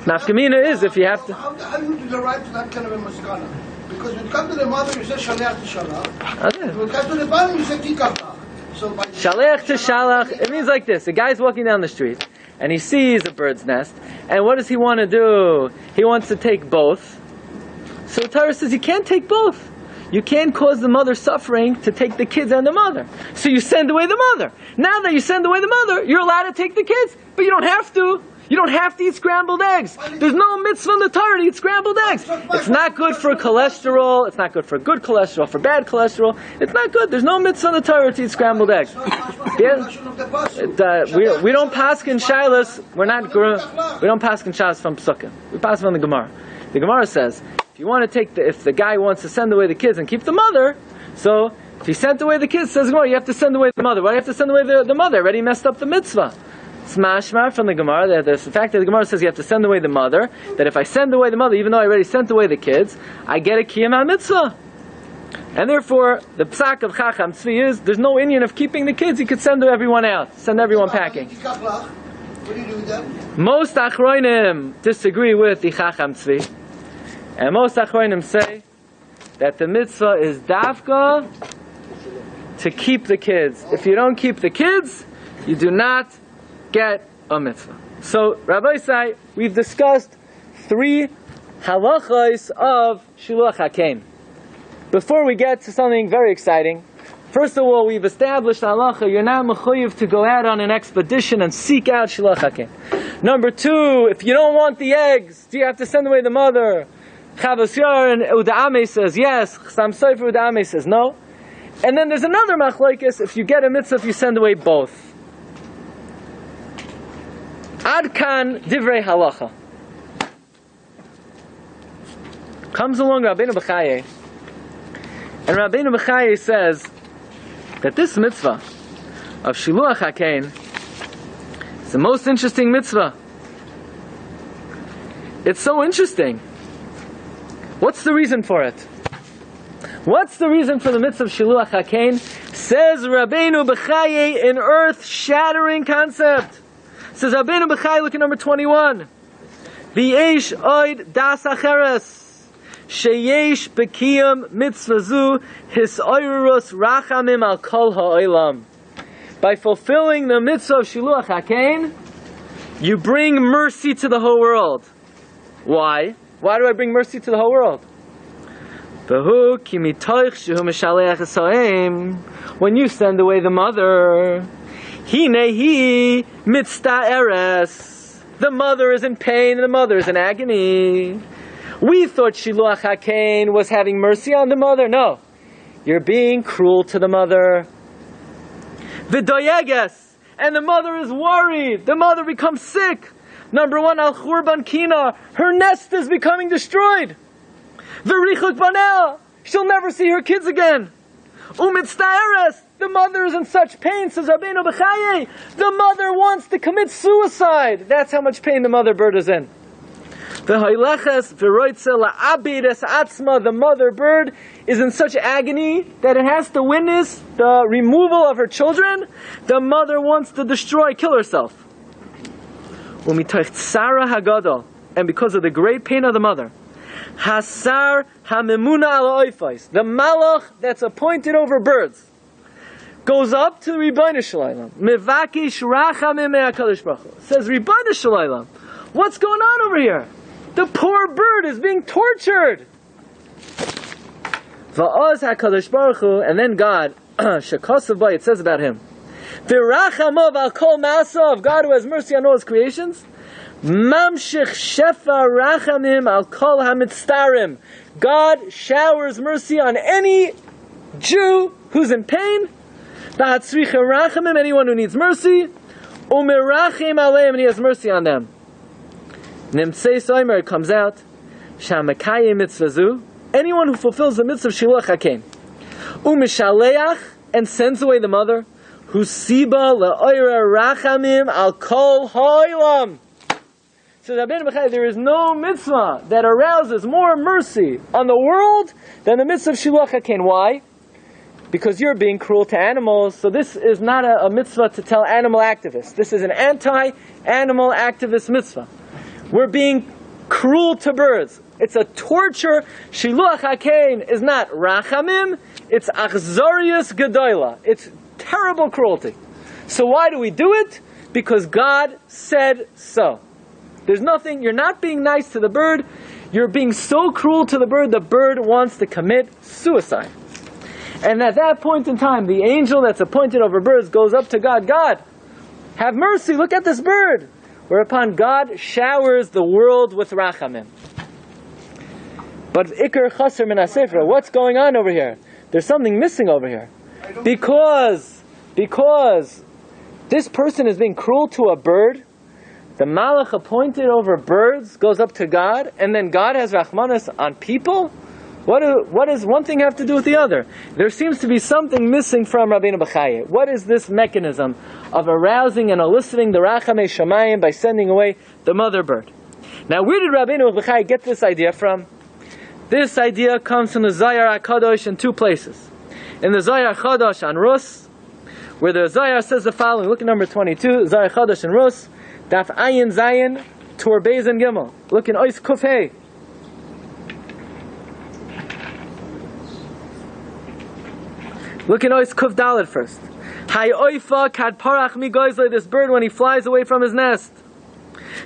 Nafkamina is if you have to. How do you derive to that kind of a maskana? Because when it comes to the mother, you say shaleach to shalach. When it comes to the bottom, you say tikach. So shaleach to shalach, it means like this. A guy's walking down the street, and he sees a bird's nest, and what does he want to do? He wants to take both. So the Torah says you can't take both. You can't cause the mother suffering to take the kids and the mother. So you send away the mother. Now that you send away the mother, you're allowed to take the kids, but you don't have to. You don't have to eat scrambled eggs. There's no mitzvah in the Torah to eat scrambled eggs. It's not good for cholesterol. It's not good for good cholesterol, for bad cholesterol. It's not good. There's no mitzvah in the Torah to eat scrambled eggs. Yeah? We don't paskin shilas. We don't paskin shilas from psukim. We pass from the Gemara. The Gemara says, if you want to take if the guy wants to send away the kids and keep the mother, so if he sent away the kids, says Gemara, you have to send away the mother. Why do you have to send away the mother? Already messed up the mitzvah. It's mashma from the Gemara that the fact that the Gemara says you have to send away the mother, that if I send away the mother, even though I already sent away the kids, I get a kiyam mitzvah. And therefore, the psak of Chacham Tzvi is, there's no inyan of keeping the kids, you could send everyone out, send everyone packing. What do you do with that? Most achronim disagree with the Chacham Tzvi. And most achronim say that the mitzvah is dafka to keep the kids. If you don't keep the kids, you do not get a mitzvah. So, Rabbi Seitzei, we've discussed 3 halachos of shiluach hakein. Before we get to something very exciting, first of all, we've established halacha, you're not mechuyev to go out on an expedition and seek out shiluach hakein. Number 2, if you don't want the eggs, do you have to send away the mother? Chavos Yair and Uda'ame says yes, Chasam Sofer Uda'ame says no. And then there's another machlokes, if you get a mitzvah, if you send away both. Ad kan divrei halacha. Comes along Rabbeinu Bechaye, and Rabbeinu Bechaye says that this mitzvah of Shiluach HaKein is the most interesting mitzvah. It's so interesting. What's the reason for it? What's the reason for the mitzvah of Shiluach HaKein? Says Rabbeinu Bechaye, an earth-shattering concept. Says Rabbeinu Bechaye, look at number 21. V'yesh oid das acheres. Sheyesh bekiyam mitzvah zu hisoyrus rachamim al kol ha'olam. By fulfilling the mitzvah of Shiluach HaKein, you bring mercy to the whole world. Why? Why do I bring mercy to the whole world? When you send away the mother, hinehi mitzta'eres. The mother is in pain, the mother is in agony. We thought Shiluach HaKein was having mercy on the mother. No. You're being cruel to the mother. V'doyeges. And the mother is worried. The mother becomes sick. Number one, al churban kina. Her nest is becoming destroyed. V'richuk banel. She'll never see her kids again. Umitzta'eres. The mother is in such pain, says Rabbeinu Bechaye. The mother wants to commit suicide. That's how much pain the mother bird is in. The mother bird is in such agony that it has to witness the removal of her children. The mother wants to kill herself. And because of the great pain of the mother, Hasar hamemuna al oifais, the malach that's appointed over birds, goes up to the Ribono Shel Olam. Mevakish rachamim me'akadosh baruch hu. Says Ribono Shel Olam, what's going on over here? The poor bird is being tortured. Va'oz hakadosh baruch hu, and then God, shekasav ba, it says about him, v'rachamav al kol ma'asav, God who has mercy on all his creations. Mamshich shefa rachamim al kol hamitztarim. God showers mercy on any Jew who's in pain. V'hatzricha rachamim, anyone who needs mercy. Umerachim aleim, and he has mercy on them. Nimtzei soimer, it comes out. Shamakayim mitzvah zu, anyone who fulfills the mitzvah of Shiluach HaKein. Umishaleach, and sends away the mother. Husiba le'oira rachamim al kol ha'olam. So there is no mitzvah that arouses more mercy on the world than the mitzvah of Shiluach HaKein. Why? Because you're being cruel to animals. So this is not a mitzvah to tell animal activists. This is an anti-animal activist mitzvah. We're being cruel to birds. It's a torture. Shiluach HaKein is not rachamim. It's achzarius gedola. It's terrible cruelty. So why do we do it? Because God said so. There's nothing, you're not being nice to the bird, you're being so cruel to the bird wants to commit suicide. And at that point in time, the angel that's appointed over birds goes up to God, God, have mercy, look at this bird. Whereupon God showers the world with rachamim. But ikar chaser min ha-sefer, what's going on over here? There's something missing over here. Because this person is being cruel to a bird, the malach appointed over birds goes up to God, and then God has rachmanis on people? What does one thing have to do with the other? There seems to be something missing from Rabbeinu Bechaye. What is this mechanism of arousing and eliciting the rachamei shamayim by sending away the mother bird? Now, where did Rabbeinu Bechaye get this idea from? This idea comes from the Zohar HaKadosh in two places. In the Zohar HaKadosh on Rus, where the Zohar says the following. Look at number 22, Zohar HaKadosh in Rus, Daf Ayin Zayin, Tor Beis and Gimel. Look in Ois Kuf Hey. Look in Ois Kuf Dalet first. Hay Oifa Kad Parach Mi Goizle, this bird when he flies away from his nest.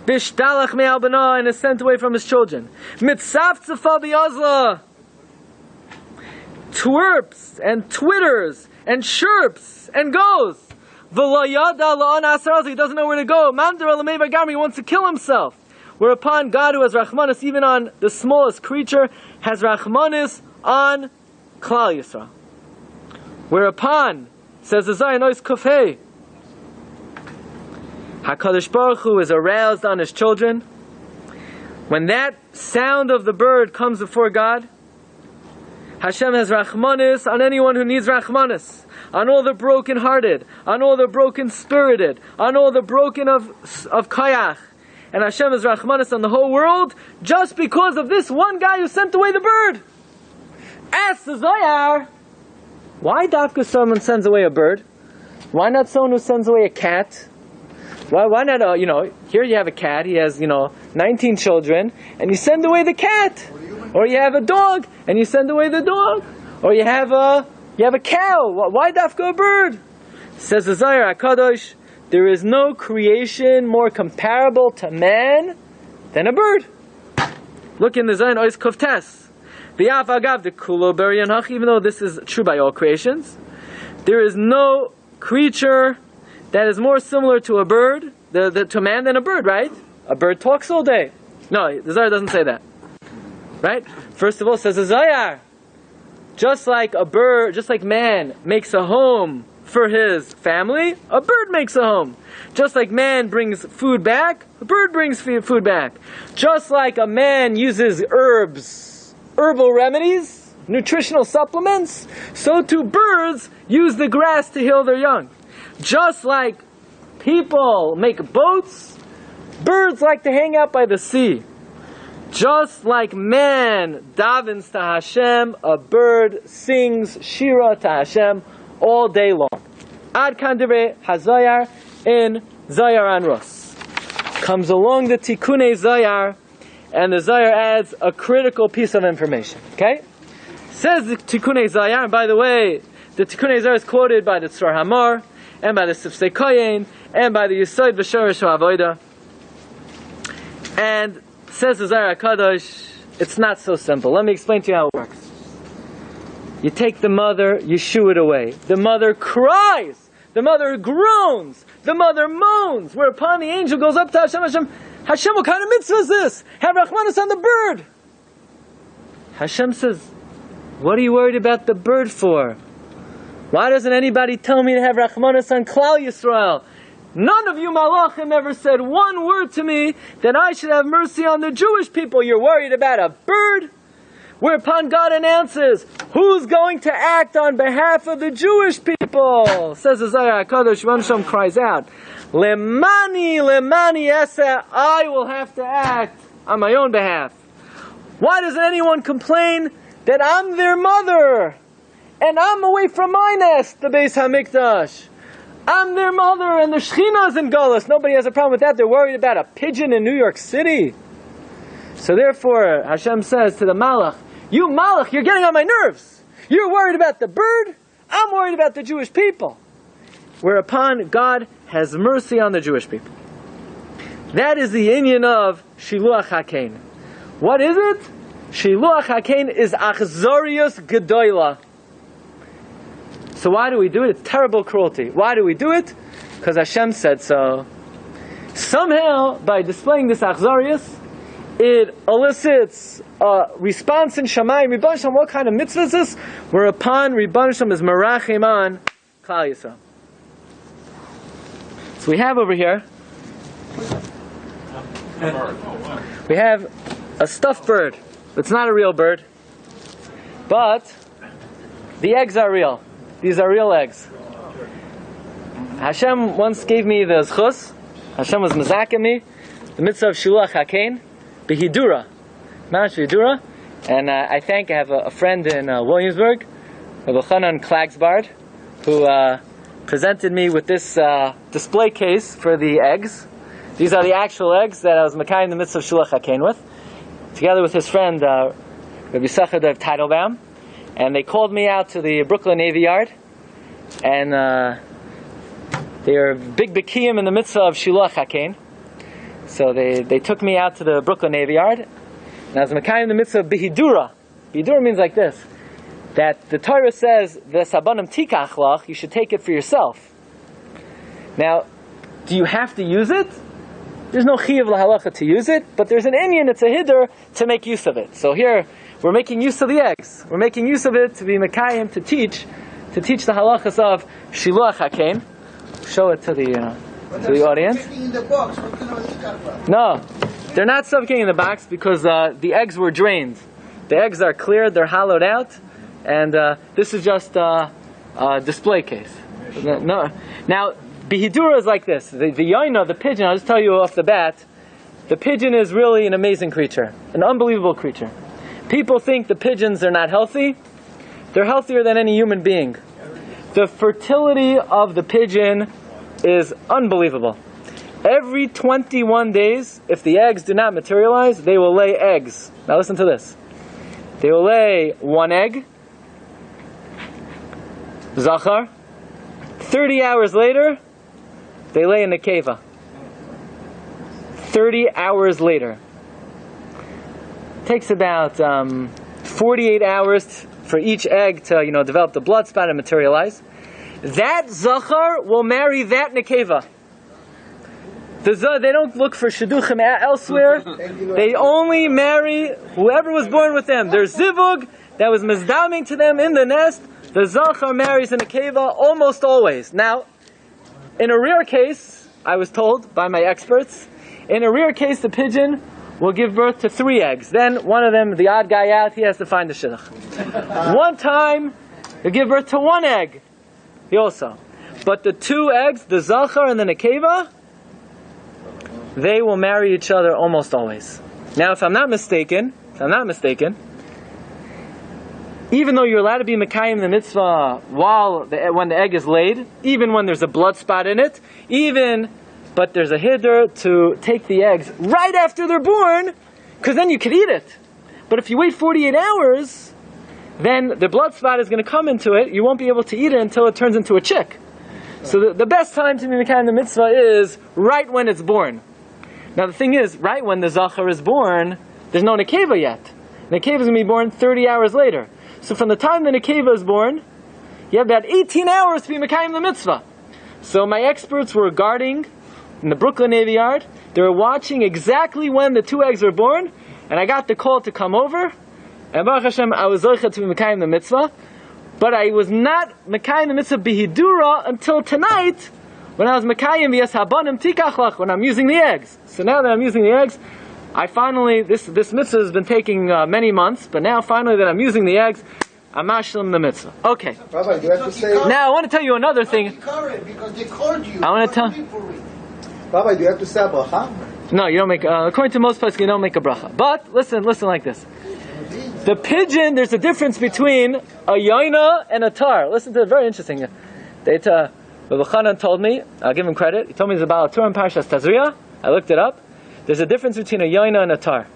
Bishtalach Me Al Bana, and is sent away from his children. Mitzaf Tzafa B'Yazla, twerps and twitters and chirps and goes. He doesn't know where to go. He wants to kill himself. Whereupon God, who has rachmanis even on the smallest creature, has rachmanis on Klal Yisrael. Whereupon, says the Zohar Nois Kufei, HaKadosh Baruch Hu is aroused on his children. when that sound of the bird comes before God, Hashem has Rachmanis on anyone who needs Rachmanis, on all the broken-hearted, on all the broken-spirited, on all the broken of Kayach. And Hashem has Rachmanis on the whole world just because of this one guy who sent away the bird. Ask the Zohar, why dafka someone sends away a bird? Why not someone who sends away a cat? Why not, here you have a cat, he has, 19 children, and you send away the cat. Or you have a dog, and you send away the dog. Or you have a cow. Why dafka a bird? Says the Zohar HaKadosh, there is no creation more comparable to man than a bird. Look in the Zohar Ois Kuftes. V'yaf agav the kulo berian hach, even though this is true by all creations, there is no creature that is more similar to a bird, to man than a bird, right? A bird talks all day. No, the Zohar doesn't say that. Right? First of all, says the Zohar, just like a bird, just like man makes a home for his family, a bird makes a home. Just like man brings food back, a bird brings food back. Just like a man uses herbs, herbal remedies, nutritional supplements, so too birds use the grass to heal their young. Just like people make boats, birds like to hang out by the sea. Just like man davens to Hashem, a bird sings Shira to Hashem all day long. Ad kan divrei HaZohar in Zohar Anrus. Comes along the Tikkunei Zohar, and the Zohar adds a critical piece of information. Okay? Says the Tikkunei Zohar, and by the way, the Tikkunei Zohar is quoted by the Tzor Hamor, and by the Seitzei Kohen, and by the Yesod V'Shorosh Ha'avodah. And says the Zohar HaKadosh, it's not so simple. Let me explain to you how it works. You take the mother, you shoo it away. The mother cries. The mother groans. The mother moans. Whereupon the angel goes up to Hashem. Hashem, what kind of mitzvah is this? Have Rachmanis on the bird. Hashem says, what are you worried about the bird for? Why doesn't anybody tell me to have Rachmanis on Klal Yisrael? None of you malachim ever said one word to me that I should have mercy on the Jewish people. You're worried about a bird? Whereupon God announces, who's going to act on behalf of the Jewish people? Says the Zohar HaKadosh, Ransham cries out, Lemani eseh, I will have to act on my own behalf. Why doesn't anyone complain that I'm their mother? And I'm away from my nest, the Beis HaMikdash. I'm their mother, and the Shechina's in Golus. Nobody has a problem with that. They're worried about a pigeon in New York City. So therefore, Hashem says to the Malach, you Malach, you're getting on my nerves. You're worried about the bird. I'm worried about the Jewish people. Whereupon God has mercy on the Jewish people. That is the inyan of Shiluach HaKein. What is it? Shiluach HaKein is Achzorius Gedoyla. So why do we do it? It's terrible cruelty. Why do we do it? Because Hashem said so. Somehow, by displaying this Achzorius, it elicits a response in Shamayim. Rebbeinu Shalom, what kind of mitzvah is this? Whereupon Rebbeinu Shalom is merachim on Klal Yisrael. So we have over here, we have a stuffed bird. It's not a real bird, but the eggs are real. These are real eggs. Hashem once gave me the zchus. Hashem was mezaken me the mitzvah of Shiluach HaKein Behidura, Mamash Behidura, and I have a friend in Williamsburg, Rabbi Chanan Klagsbard, who presented me with this display case for the eggs. These are the actual eggs that I was mekayim the mitzvah of Shiluach HaKein with, together with his friend Rabbi Sachar Teitelbaum. And they called me out to the Brooklyn Navy Yard, and they are big bekiyim in the mitzvah of Shiluach HaKein. So they took me out to the Brooklyn Navy Yard, and I was mekayim the mitzvah of Behidura. Behidura means like this, that the Torah says, V'sabanim tikach lach, you should take it for yourself. Now, do you have to use it? There's no chiyuv lahalacha to use it, but there's an inyan, it's a hiddur, to make use of it. So here, we're making use of the eggs. We're making use of it to be mekayim, to teach the halachas of Shiluach HaKein. Show it to the audience. In the box. What kind of No, They're not suffocating in the box because the eggs were drained. The eggs are cleared, they're hollowed out, and this is just a display case. No. Now, Bihidura is like this. The yaina, the pigeon, I'll just tell you off the bat, the pigeon is really an amazing creature, an unbelievable creature. People think the pigeons are not healthy. They're healthier than any human being. The fertility of the pigeon is unbelievable. Every 21 days, if the eggs do not materialize, they will lay eggs. Now listen to this. They will lay one egg, Zohar. 30 hours later, they lay a nekeva. 30 hours later. It takes about 48 hours for each egg to, develop the blood spot and materialize. That Zohar will marry that nekeva. They don't look for shidduchim elsewhere. They only marry whoever was born with them. There's zivug that was mizdaming to them in the nest. The Zohar marries a nekeva almost always. Now, in a rare case, I was told by my experts, in a rare case the pigeon will give birth to 3 eggs. Then one of them, the odd guy out, he has to find the shidduch. One time, he'll give birth to 1 egg. He also. But the 2 eggs, the Zohar and the nekeva, they will marry each other almost always. Now, if I'm not mistaken, even though you're allowed to be Mekayim the mitzvah when the egg is laid, even when there's a blood spot in it, but there's a hiddur to take the eggs right after they're born, because then you can eat it. But if you wait 48 hours, then the blood spot is going to come into it. You won't be able to eat it until it turns into a chick. So the best time to be Mekayim the mitzvah is right when it's born. Now the thing is, right when the Zohar is born, there's no nekeva yet. Nekeva is going to be born 30 hours later. So from the time the nekeva is born, you have about 18 hours to be Mekayim the mitzvah. So my experts were guarding in the Brooklyn Navy Yard. They were watching exactly when the 2 eggs were born, and I got the call to come over. And Baruch Hashem, I was zocheh to be Mekayim the mitzvah, but I was not Mekayim the mitzvah bihidura until tonight, when I was Mekayim v'yas habanim tikachlach, when I'm using the eggs. So now that I'm using the eggs, I finally, this mitzvah has been taking many months, but now finally that I'm using the eggs, I'm mashlim the mitzvah. Okay. Rabbi, do you have to say? Now I want to tell you another thing. Because they called you. I want to tell. Rabbi, do you have to say a bracha? No, you don't make. According to most places, you don't make a bracha. But listen like this. The pigeon. There's a difference between a yaina and a tar. Listen to it. Very interesting. Rabbi Chanan told me. I'll give him credit. He told me it's about Torah and Parsha Tazria. I looked it up. There's a difference between a yaina and a tar.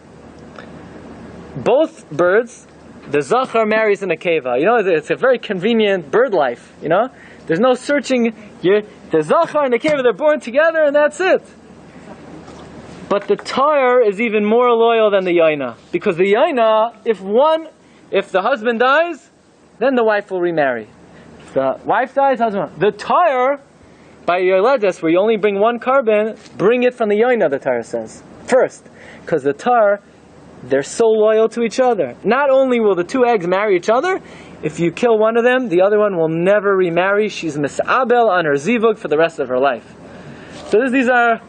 Both birds, the Zohar marries in a nekeva. It's a very convenient bird life. There's no searching. The Zohar and the nekeva, they're born together, and that's it. But the tar is even more loyal than the yaina, because the yaina, if the husband dies, then the wife will remarry. If the wife dies, husband. The tar, by Yoledes, where you only bring 1 carbon, bring it from the yaina, the tar says first, because the tar, they're so loyal to each other. Not only will the 2 eggs marry each other, if you kill one of them, the other one will never remarry. She's mis'abel on her zivug for the rest of her life. So these are,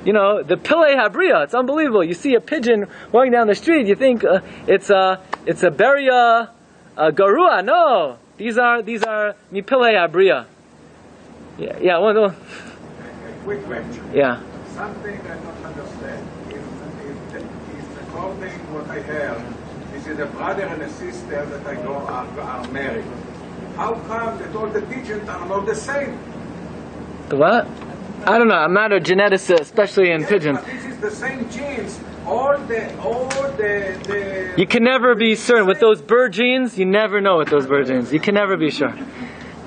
the Pilei Habriya. It's unbelievable. You see a pigeon walking down the street, you think it's a Beria Garua. No, these are Mipilei Habriya. Yeah. One. Quick question. Yeah. Something I don't understand. If according to what I heard, this is a brother and a sister that I know are married. How come that all the pigeons are not the same? What? I don't know. I'm not a geneticist, especially in pigeons. But this is the same genes. All the. You can never be certain with those bird genes. You never know with those bird genes. You can never be sure.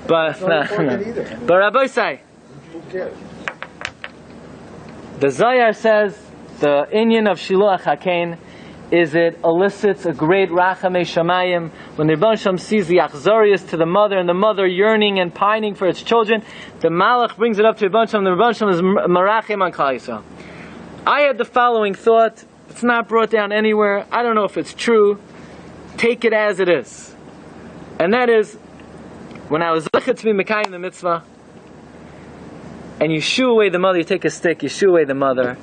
But Rabbi say, Who cares? the Zohar says the inyan of Shiluach Hakein is it elicits a great Rakhamim Shamayim when the Rebbe Shem sees the achzorius to the mother and the mother yearning and pining for its children. The Malach brings it up to Rebbe Shem. The Rebbe Shem is marachim on Klal Yisrael. I had the following thought. It's not brought down anywhere. I don't know if it's true. Take it as it is, and that is when I was zocheh to be Mekayim the mitzvah, and you shoo away the mother. You take a stick. You shoo away the mother.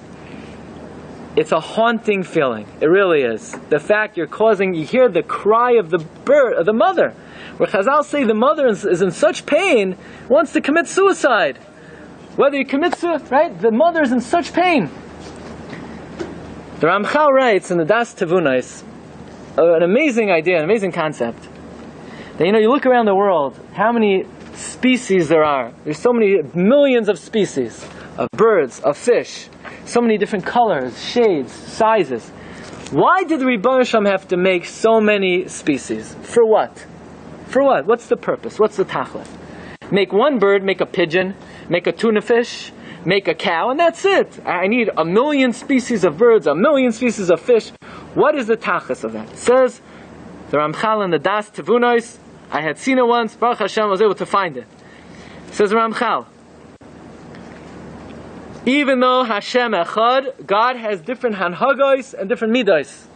It's a haunting feeling. It really is. The fact you hear the cry of the bird, of the mother. Where Chazal say the mother is in such pain, wants to commit suicide. Whether you commit suicide, right? The mother is in such pain. The Ramchal writes in the Das Tevunais, an amazing idea, an amazing concept. That, you look around the world, how many species there are. There's so many millions of species of birds, of fish, so many different colors, shades, sizes. Why did the Rebbeinu Shalom have to make so many species? For what? For what? What's the purpose? What's the tachlis? Make one bird, make a pigeon, make a tuna fish, make a cow, and that's it. I need 1 million species of birds, 1 million species of fish. What is the tachlis of that? It says, the Ramchal in the Das Tevunos, I had seen it once, Baruch Hashem, I was able to find it. It says the Ramchal, even though Hashem Echad, God has different hanhagos and different midos.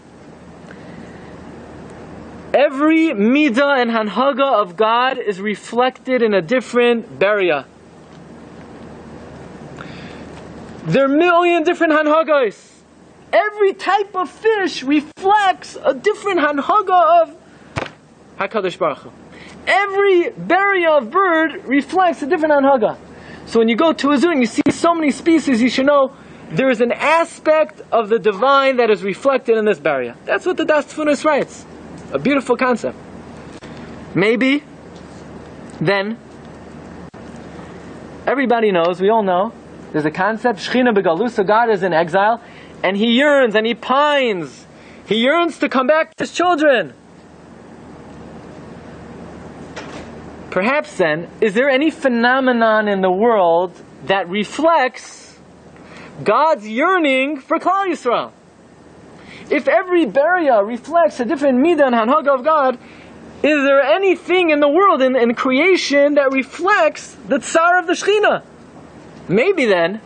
Every midah and hanhaga of God is reflected in a different beria. There are 1 million different hanhagos. Every type of fish reflects a different hanhaga of HaKadosh Baruch Hu. Every beria of bird reflects a different hanhaga. So when you go to a zoo and you see so many species, you should know there is an aspect of the divine that is reflected in this beria. That's what the Das Tfunis writes. A beautiful concept. Maybe then everybody knows, we all know, there's a concept, Shechina Begalusa, God is in exile, and He yearns and He pines. He yearns to come back to His children. Perhaps then, is there any phenomenon in the world that reflects God's yearning for Klal Yisrael? If every beria reflects a different midah and hanhaga of God, is there anything in the world, in creation, that reflects the tsar of the Shechina? Maybe then,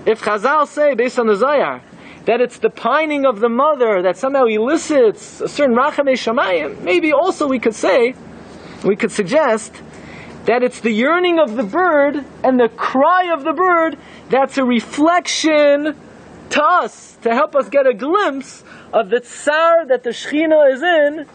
if Chazal say, based on the Zohar, that it's the pining of the mother that somehow elicits a certain Rakhamim Shamayim, maybe also we could suggest that it's the yearning of the bird and the cry of the bird that's a reflection to us, to help us get a glimpse of the tsar that the Shechina is in,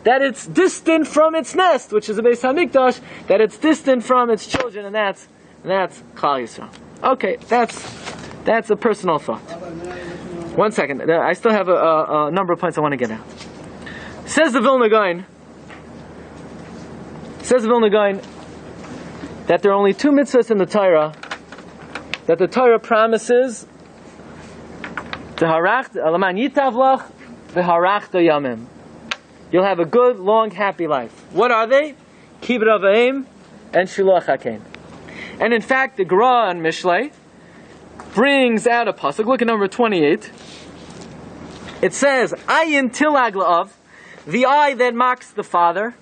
that it's distant from its nest, which is the Beis HaMikdash, that it's distant from its children, and that's Klal Yisrael. Okay, that's a personal thought. 1 second, I still have a number of points I want to get out. Says the Vilna Gaon that there are only 2 mitzvahs in the Torah that the Torah promises to harach alaman yitavlach v'harachta yamim. You'll have a good, long, happy life. What are they? Kibbud avayim and shiluach hakein. And in fact, the Gra and Mishlei brings out a pasuk. Look at number 28. It says, "Ayin tilag la'av," the eye that mocks the father,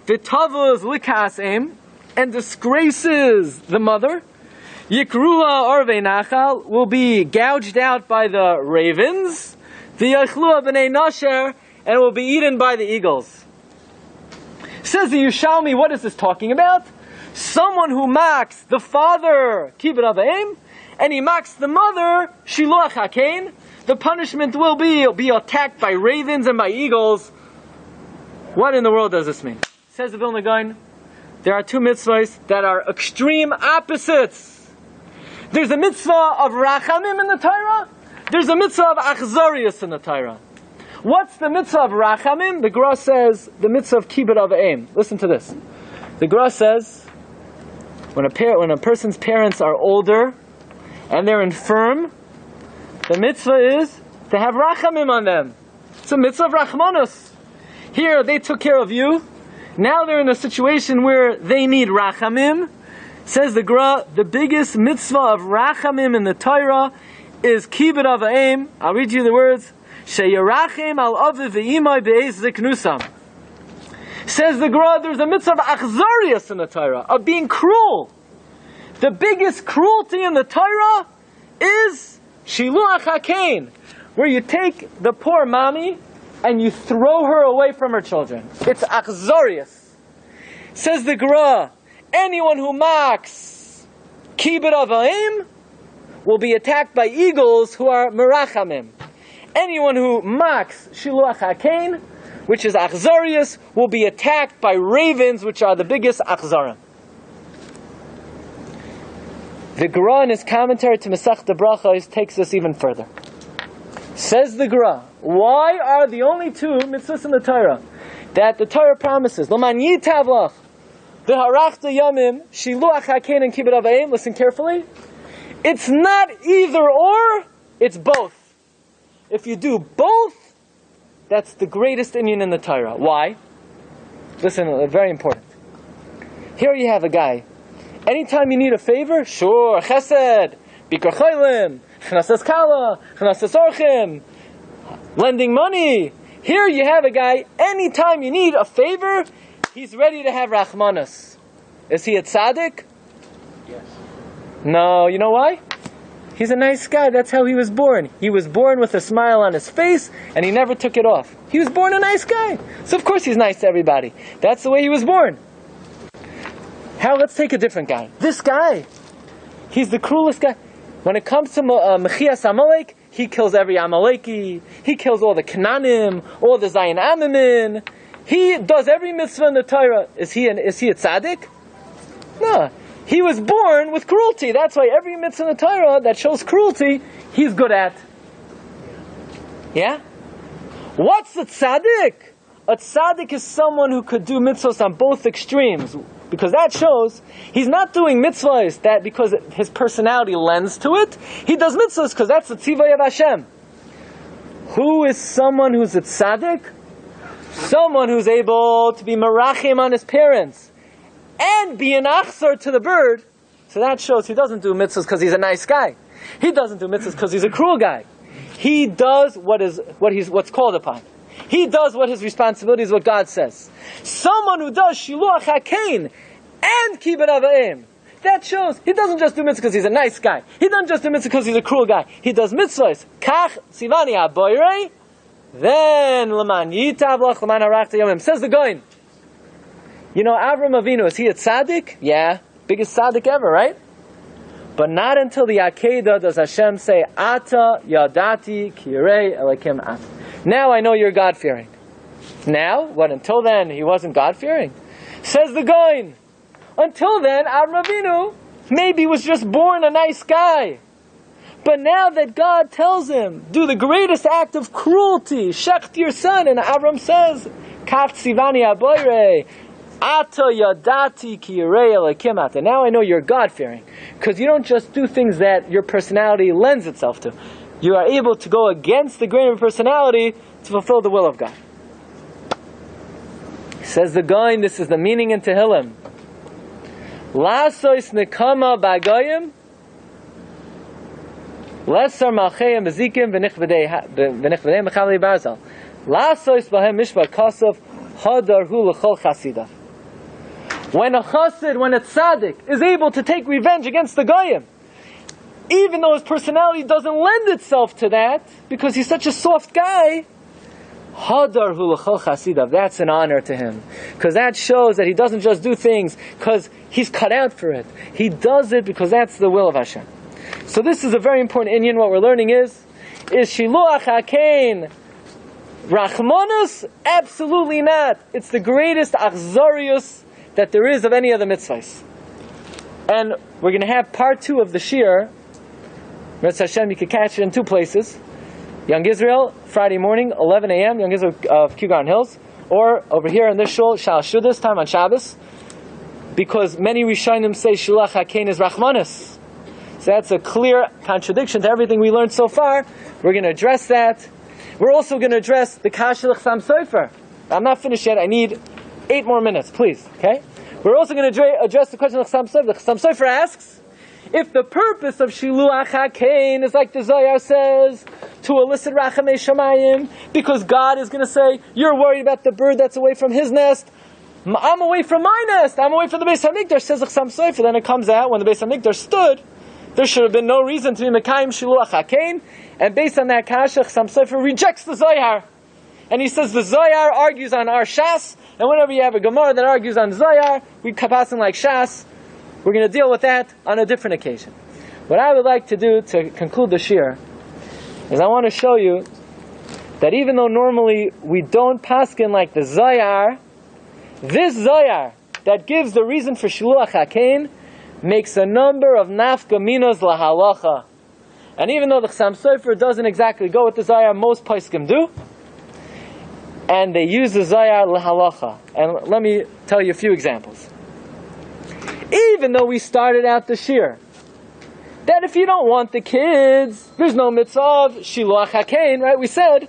v'tavuz likas aim, and disgraces the mother. Yikrua orvei nachal, will be gouged out by the ravens. V'yachlua b'nei nasher, and will be eaten by the eagles. Says the Yerushalmi, what is this talking about? Someone who mocks the father, kibbud avayim, and he mocks the mother, shiluach hakein, the punishment will be attacked by ravens and by eagles. What in the world does this mean? Says the Vilna Gaon, there are 2 mitzvahs that are extreme opposites. There's a mitzvah of Rakhamim in the Torah. There's a mitzvah of Achzarius in the Torah. What's the mitzvah of Rakhamim? The Gra says the mitzvah of Kibbud avayim. Listen to this. The Gra says when a person's parents are older and they're infirm, the mitzvah is to have Rakhamim on them. It's a mitzvah of Rachmanos. Here they took care of you. Now they're in a situation where they need Rakhamim. Says the Gra, the biggest mitzvah of Rakhamim in the Torah is Kibbud avayim. I'll read you the words. Sheyarachem al aviv ve'imai be'ez ziknusam. Says the Gra, there's a mitzvah of achzarius in the Torah, of being cruel. The biggest cruelty in the Torah is shiluach hakein, where you take the poor mommy and you throw her away from her children. It's achzarius. Says the Gra, anyone who mocks kibbud avayim will be attacked by eagles who are Rakhamim. Anyone who mocks Shiluach HaKain, which is Achzarius, will be attacked by ravens, which are the biggest Achzarim. The Gra in his commentary to Masechta Brachos takes this even further. Says the Gra, why are the only two mitzvahs in the Torah that the Torah promises? L'man yitavlach v'harachta yamim shiluach hakein and kibbut avayim. Listen carefully. It's not either or, it's both. If you do both, that's the greatest inyan in the Torah. Why? Listen, very important. Here you have a guy. Anytime you need a favor, sure, chesed, bikar chaylim, chnasas kala, chnasas orchim, lending money. Here you have a guy, anytime you need a favor, he's ready to have rachmanas. Is he a tzaddik? Yes. No, you know why? He's a nice guy, that's how he was born. He was born with a smile on his face, and he never took it off. He was born a nice guy. So of course he's nice to everybody. That's the way he was born. Let's take a different guy. This guy, he's the cruelest guy. When it comes to Mechias Amalek, he kills every Amaleki. He kills all the Kananim, all the Zayin Amimin. He does every mitzvah in the Torah. Is he a tzaddik? No. He was born with cruelty. That's why every mitzvah in the Torah that shows cruelty, he's good at. Yeah? What's a tzaddik? A tzaddik is someone who could do mitzvahs on both extremes. Because that shows he's not doing mitzvahs that because his personality lends to it. He does mitzvahs because that's the tzivay of Hashem. Who is someone who's a tzaddik? Someone who's able to be merachim on his parents and be an achzar to the bird. So that shows he doesn't do mitzvahs because he's a nice guy. He doesn't do mitzvahs because he's a cruel guy. He does what's called upon. He does what his responsibility is, what God says. Someone who does shiluach hakein and kibbut avayim, that shows he doesn't just do mitzvahs because he's a nice guy. He doesn't just do mitzvahs because he's a cruel guy. He does mitzvahs. Kach sivani aboyrei, then l'man yitavlach l'man harachta yomim. Says the Goin. You know, Avram Avinu, is he a tzaddik? Yeah, biggest tzaddik ever, right? But not until the Akedah does Hashem say, Ata yadati ki yirei Elokim ata. Now I know you're God-fearing. Now? What, until then he wasn't God-fearing? Says the Goin. Until then, Avram Avinu maybe was just born a nice guy. But now that God tells him, do the greatest act of cruelty, shecht your son, and Avram says, Kach tzivani aboyrei, Ata yadati ki yirei Elokim ata. Now I know you're God-fearing. Because you don't just do things that your personality lends itself to. You are able to go against the grain of your personality to fulfill the will of God. Says the Goin, this is the meaning in Tehillim. Lasois nekama b'agayim, lesar malcheim bezikim v'nichvedei mechavli barzal. Lasois b'hem mishpat kasov hadar hu l'chol chasidav. When a chassid, when a tzaddik is able to take revenge against the goyim, even though his personality doesn't lend itself to that, because he's such a soft guy, hadar hu l'chol chasidav, that's an honor to him. Because that shows that he doesn't just do things because he's cut out for it. He does it because that's the will of Hashem. So this is a very important inyan. What we're learning is shiluach hakein rachmanos? Absolutely not. It's the greatest achzarius that there is of any of the mitzvahs. And we're going to have part 2 of the Shiur. Mitzvah Hashem, you can catch it in 2 places. Young Israel, Friday morning, 11 a.m., Young Israel of Kew Garden Hills. Or over here in this shul, Shal Shudas, time on Shabbos. Because many Rishonim say Shilach HaKain is Rachmanis. So that's a clear contradiction to everything we learned so far. We're going to address that. We're also going to address the Kasha L'Chsam Sofer. I'm not finished yet. I need 8 more minutes, please. Okay? We're also going to address the question of L'Chsam Sofer. The L'Chsam Sofer asks, if the purpose of Shiluach HaKain is like the Zohar says, to elicit Rachamei Shamayim, because God is going to say, you're worried about the bird that's away from his nest, I'm away from my nest, I'm away from the Beis HaMikdash, says L'Chsam Sofer. Then it comes out, when the Beis HaMikdash stood, there should have been no reason to be Mekayim Shiluach HaKain, and based on that kasha, L'Chsam Sofer rejects the Zohar. And he says the Zohar argues on our Shas, and whenever you have a Gemara that argues on Zohar, we passing like Shas. We're going to deal with that on a different occasion. what I would like to do to conclude the shiur is I want to show you that even though normally we don't paskin like the Zohar, this Zohar that gives the reason for Shiluach HaKein makes a number of nafka minos lahalacha. And even though the Chassam Sofer doesn't exactly go with the Zohar, most poskim do. And they use the Zohar lahalacha. And let me tell you a few examples. Even though we started out the shiur that if you don't want the kids, there's no mitzvah of Shiluach HaKein, right? We said,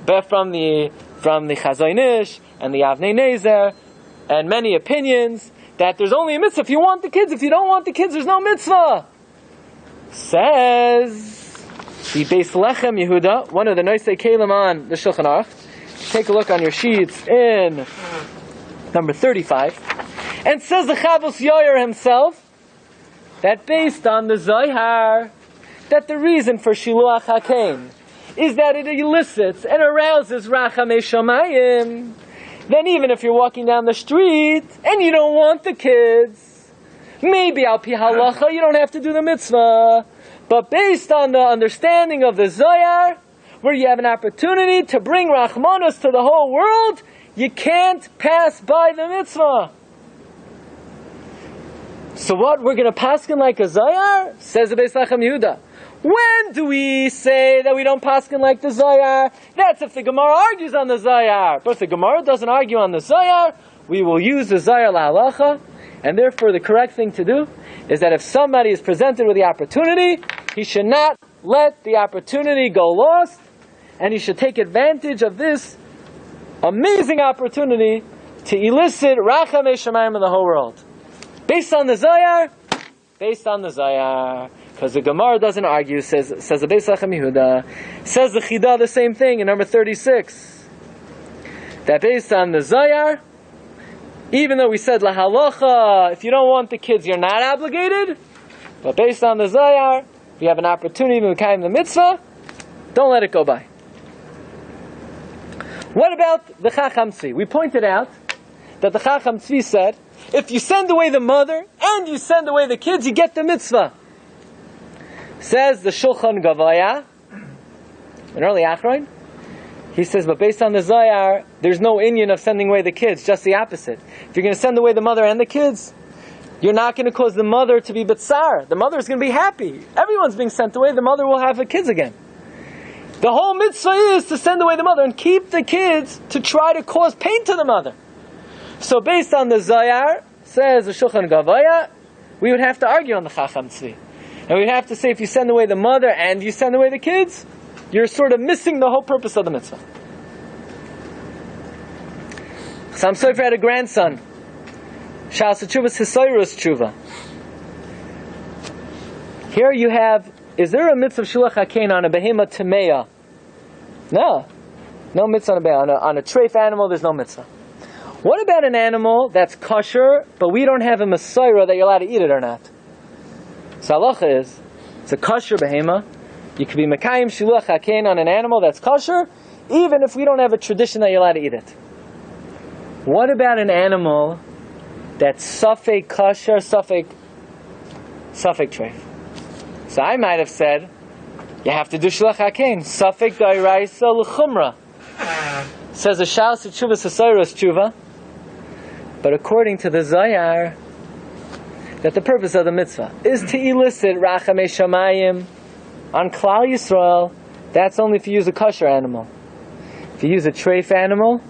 but from the Chazon Ish and the Avnei Nezer and many opinions, that there's only a mitzvah if you want the kids. If you don't want the kids, there's no mitzvah. Says the Beis Lechem Yehuda, one of the Noisei Kelim on the Shulchan Aruch. Take a look on your sheets in number 35. And says the Chavos Yoyer himself, that based on the Zohar, that the reason for Shiluach HaKein is that it elicits and arouses Rachamei Shamayim. Then even if you're walking down the street and you don't want the kids, maybe al pi halacha you don't have to do the mitzvah. But based on the understanding of the Zohar, where you have an opportunity to bring Rachmanos to the whole world, you can't pass by the mitzvah. So what, we're going to paskin like a Zohar? Says the Beis Lechem Yehuda. When do we say that we don't paskin like the Zohar? That's if the Gemara argues on the Zohar. But if the Gemara doesn't argue on the Zohar, we will use the Zohar lahalacha. And therefore the correct thing to do is that if somebody is presented with the opportunity, he should not let the opportunity go lost, and he should take advantage of this amazing opportunity to elicit Rachamei Shamayim in the whole world. Based on the Zohar, because the Gemara doesn't argue, says the Beis Lechem Yehuda, says the Chidah the same thing in number 36. That based on the Zohar, even though we said lahalacha, if you don't want the kids, you're not obligated. But based on the Zohar, if you have an opportunity to make the mitzvah, don't let it go by. What about the Chacham Tzvi? We pointed out that the Chacham Tzvi said, if you send away the mother and you send away the kids, you get the mitzvah. Says the Shulchan Gavaya, an early Achron, he says, but based on the Zohar, there's no inyan of sending away the kids, just the opposite. If you're going to send away the mother and the kids, you're not going to cause the mother to be bitzar. The mother is going to be happy. Everyone's being sent away, the mother will have the kids again. The whole mitzvah is to send away the mother and keep the kids to try to cause pain to the mother. So based on the Zohar, says the Shulchan Gavaya, we would have to argue on the Chacham Tzvi. And we'd have to say if you send away the mother and you send away the kids, you're sort of missing the whole purpose of the mitzvah. Chassam Sofer had a grandson. Shas Tshuvas Hisayrus Tshuva. Here you have, is there a mitzvah of Shiluach HaKein on a behema tameya? No. No mitzvah on a behema. On a treif animal, there's no mitzvah. What about an animal that's kosher, but we don't have a Messiah that you're allowed to eat it or not? So halacha is, it's a kosher behema. You could be mekayim Shiluach HaKein on an animal that's kosher, even if we don't have a tradition that you're allowed to eat it. What about an animal that's safek kosher, safek treif? So I might have said, you have to do Shiluach HaKein. Safek da'iraisa l'chumra. Says the Shas Tshuvas Hisayrus Tshuva. But according to the Zohar, that the purpose of the mitzvah is to elicit Rachamei Shamayim on Klal Yisrael. That's only if you use a kosher animal. If you use a treif animal,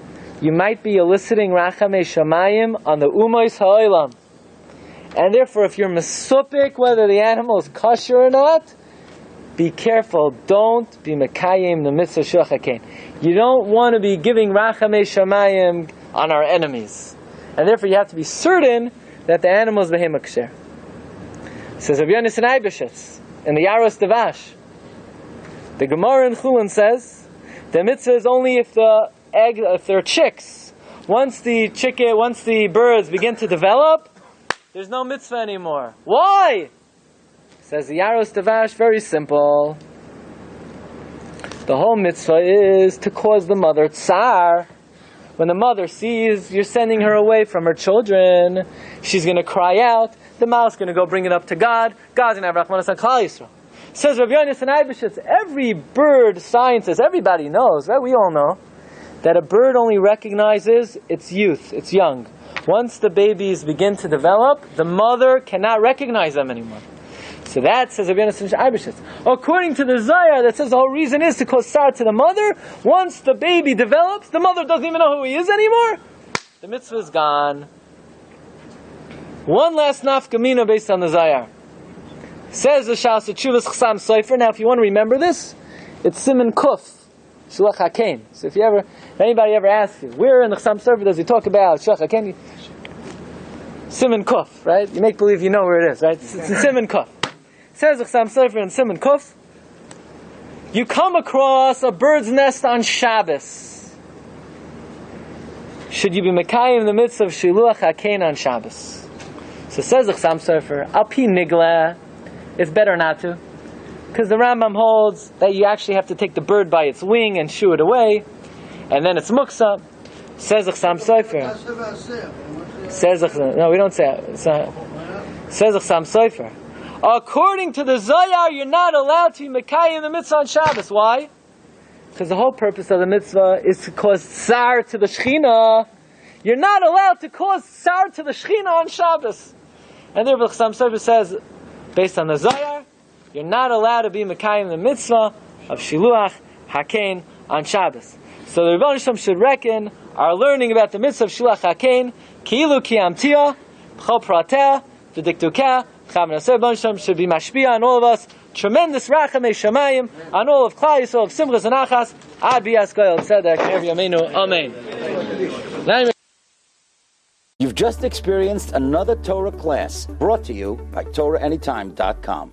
you might be eliciting Rachamei Shamayim on the Umois Ha'olam. And therefore, if you're mesupik whether the animal is kosher or not, be careful. Don't be mekayim the mitzvah Shiluach HaKein. You don't want to be giving Rachamei Shamayim on our enemies. And therefore, you have to be certain that the animal is behema kosher. Says Rabbi Yonasan Eibeshitz in the Yaros Devash. The Gemara in Chulin says the mitzvah is only if they're chicks. Once the birds begin to develop, there's no mitzvah anymore. Why? Says the Yaros Devash, very simple. The whole mitzvah is to cause the mother tsar. When the mother sees you're sending her away from her children, she's going to cry out. the Mal's going to go bring it up to God. God's going to have Rachmanas on Klal Yisrael. Says Rabbi Yonasan Eibeshitz, every bird scientist, everybody knows, right? We all know that a bird only recognizes its youth, its young. Once the babies begin to develop, the mother cannot recognize them anymore. So that says Rabbi Yonasan Eibeshitz. According to the Zohar, that says the whole reason is to cause tsar to the mother. Once the baby develops, the mother doesn't even know who he is anymore. The mitzvah is gone. One last nafkamina based on the Zohar. Says the Shas Tshuvas Chasam Sofer. Now, if you want to remember this, it's Siman Kuf, Shulach HaKein. So if anybody ever asks you, where in the Chasam Sofer does he talk about Shulach HaKein? Siman Kuf, right? You make believe you know where it is, right? It's in Siman Kuf. Says the Chasam Sofer in Siman Kuf, you come across a bird's nest on Shabbos. Should you be Mekayim the mitzvah of Shiluach HaKein on Shabbos? So says the Chasam Sofer, Al Pi Nigla, it's better not to. Because the Rambam holds that you actually have to take the bird by its wing and shoo it away. And then it's muksa. Says the Chasam Sofer. No, we don't say it. Says the Chasam Sofer. According to the Zohar, you're not allowed to be Mekayim the mitzvah on Shabbos. Why? Because the whole purpose of the mitzvah is to cause tsar to the Shechina. You're not allowed to cause tsar to the Shechina on Shabbos. And therefore the Chasam Sofer says, based on the Zohar, you're not allowed to be Mekayim the mitzvah of Shiluach HaKein on Shabbos. So the Rebbeinu Shem should reckon our learning about the mitzvah of Shiluach HaKein, Ki'ilu Kiyamtia, B'chol Pratea, V'diktukeh, Chav Naseh Rebbeinu Shem should be mashpia on all of us, tremendous Rachamei Shamayim, on all of Klal Yisrael, of Simchas and Achas, Ad B'yas Goyel Tzedek, Erev Yameinu, Amen. You've just experienced another Torah class brought to you by TorahAnytime.com.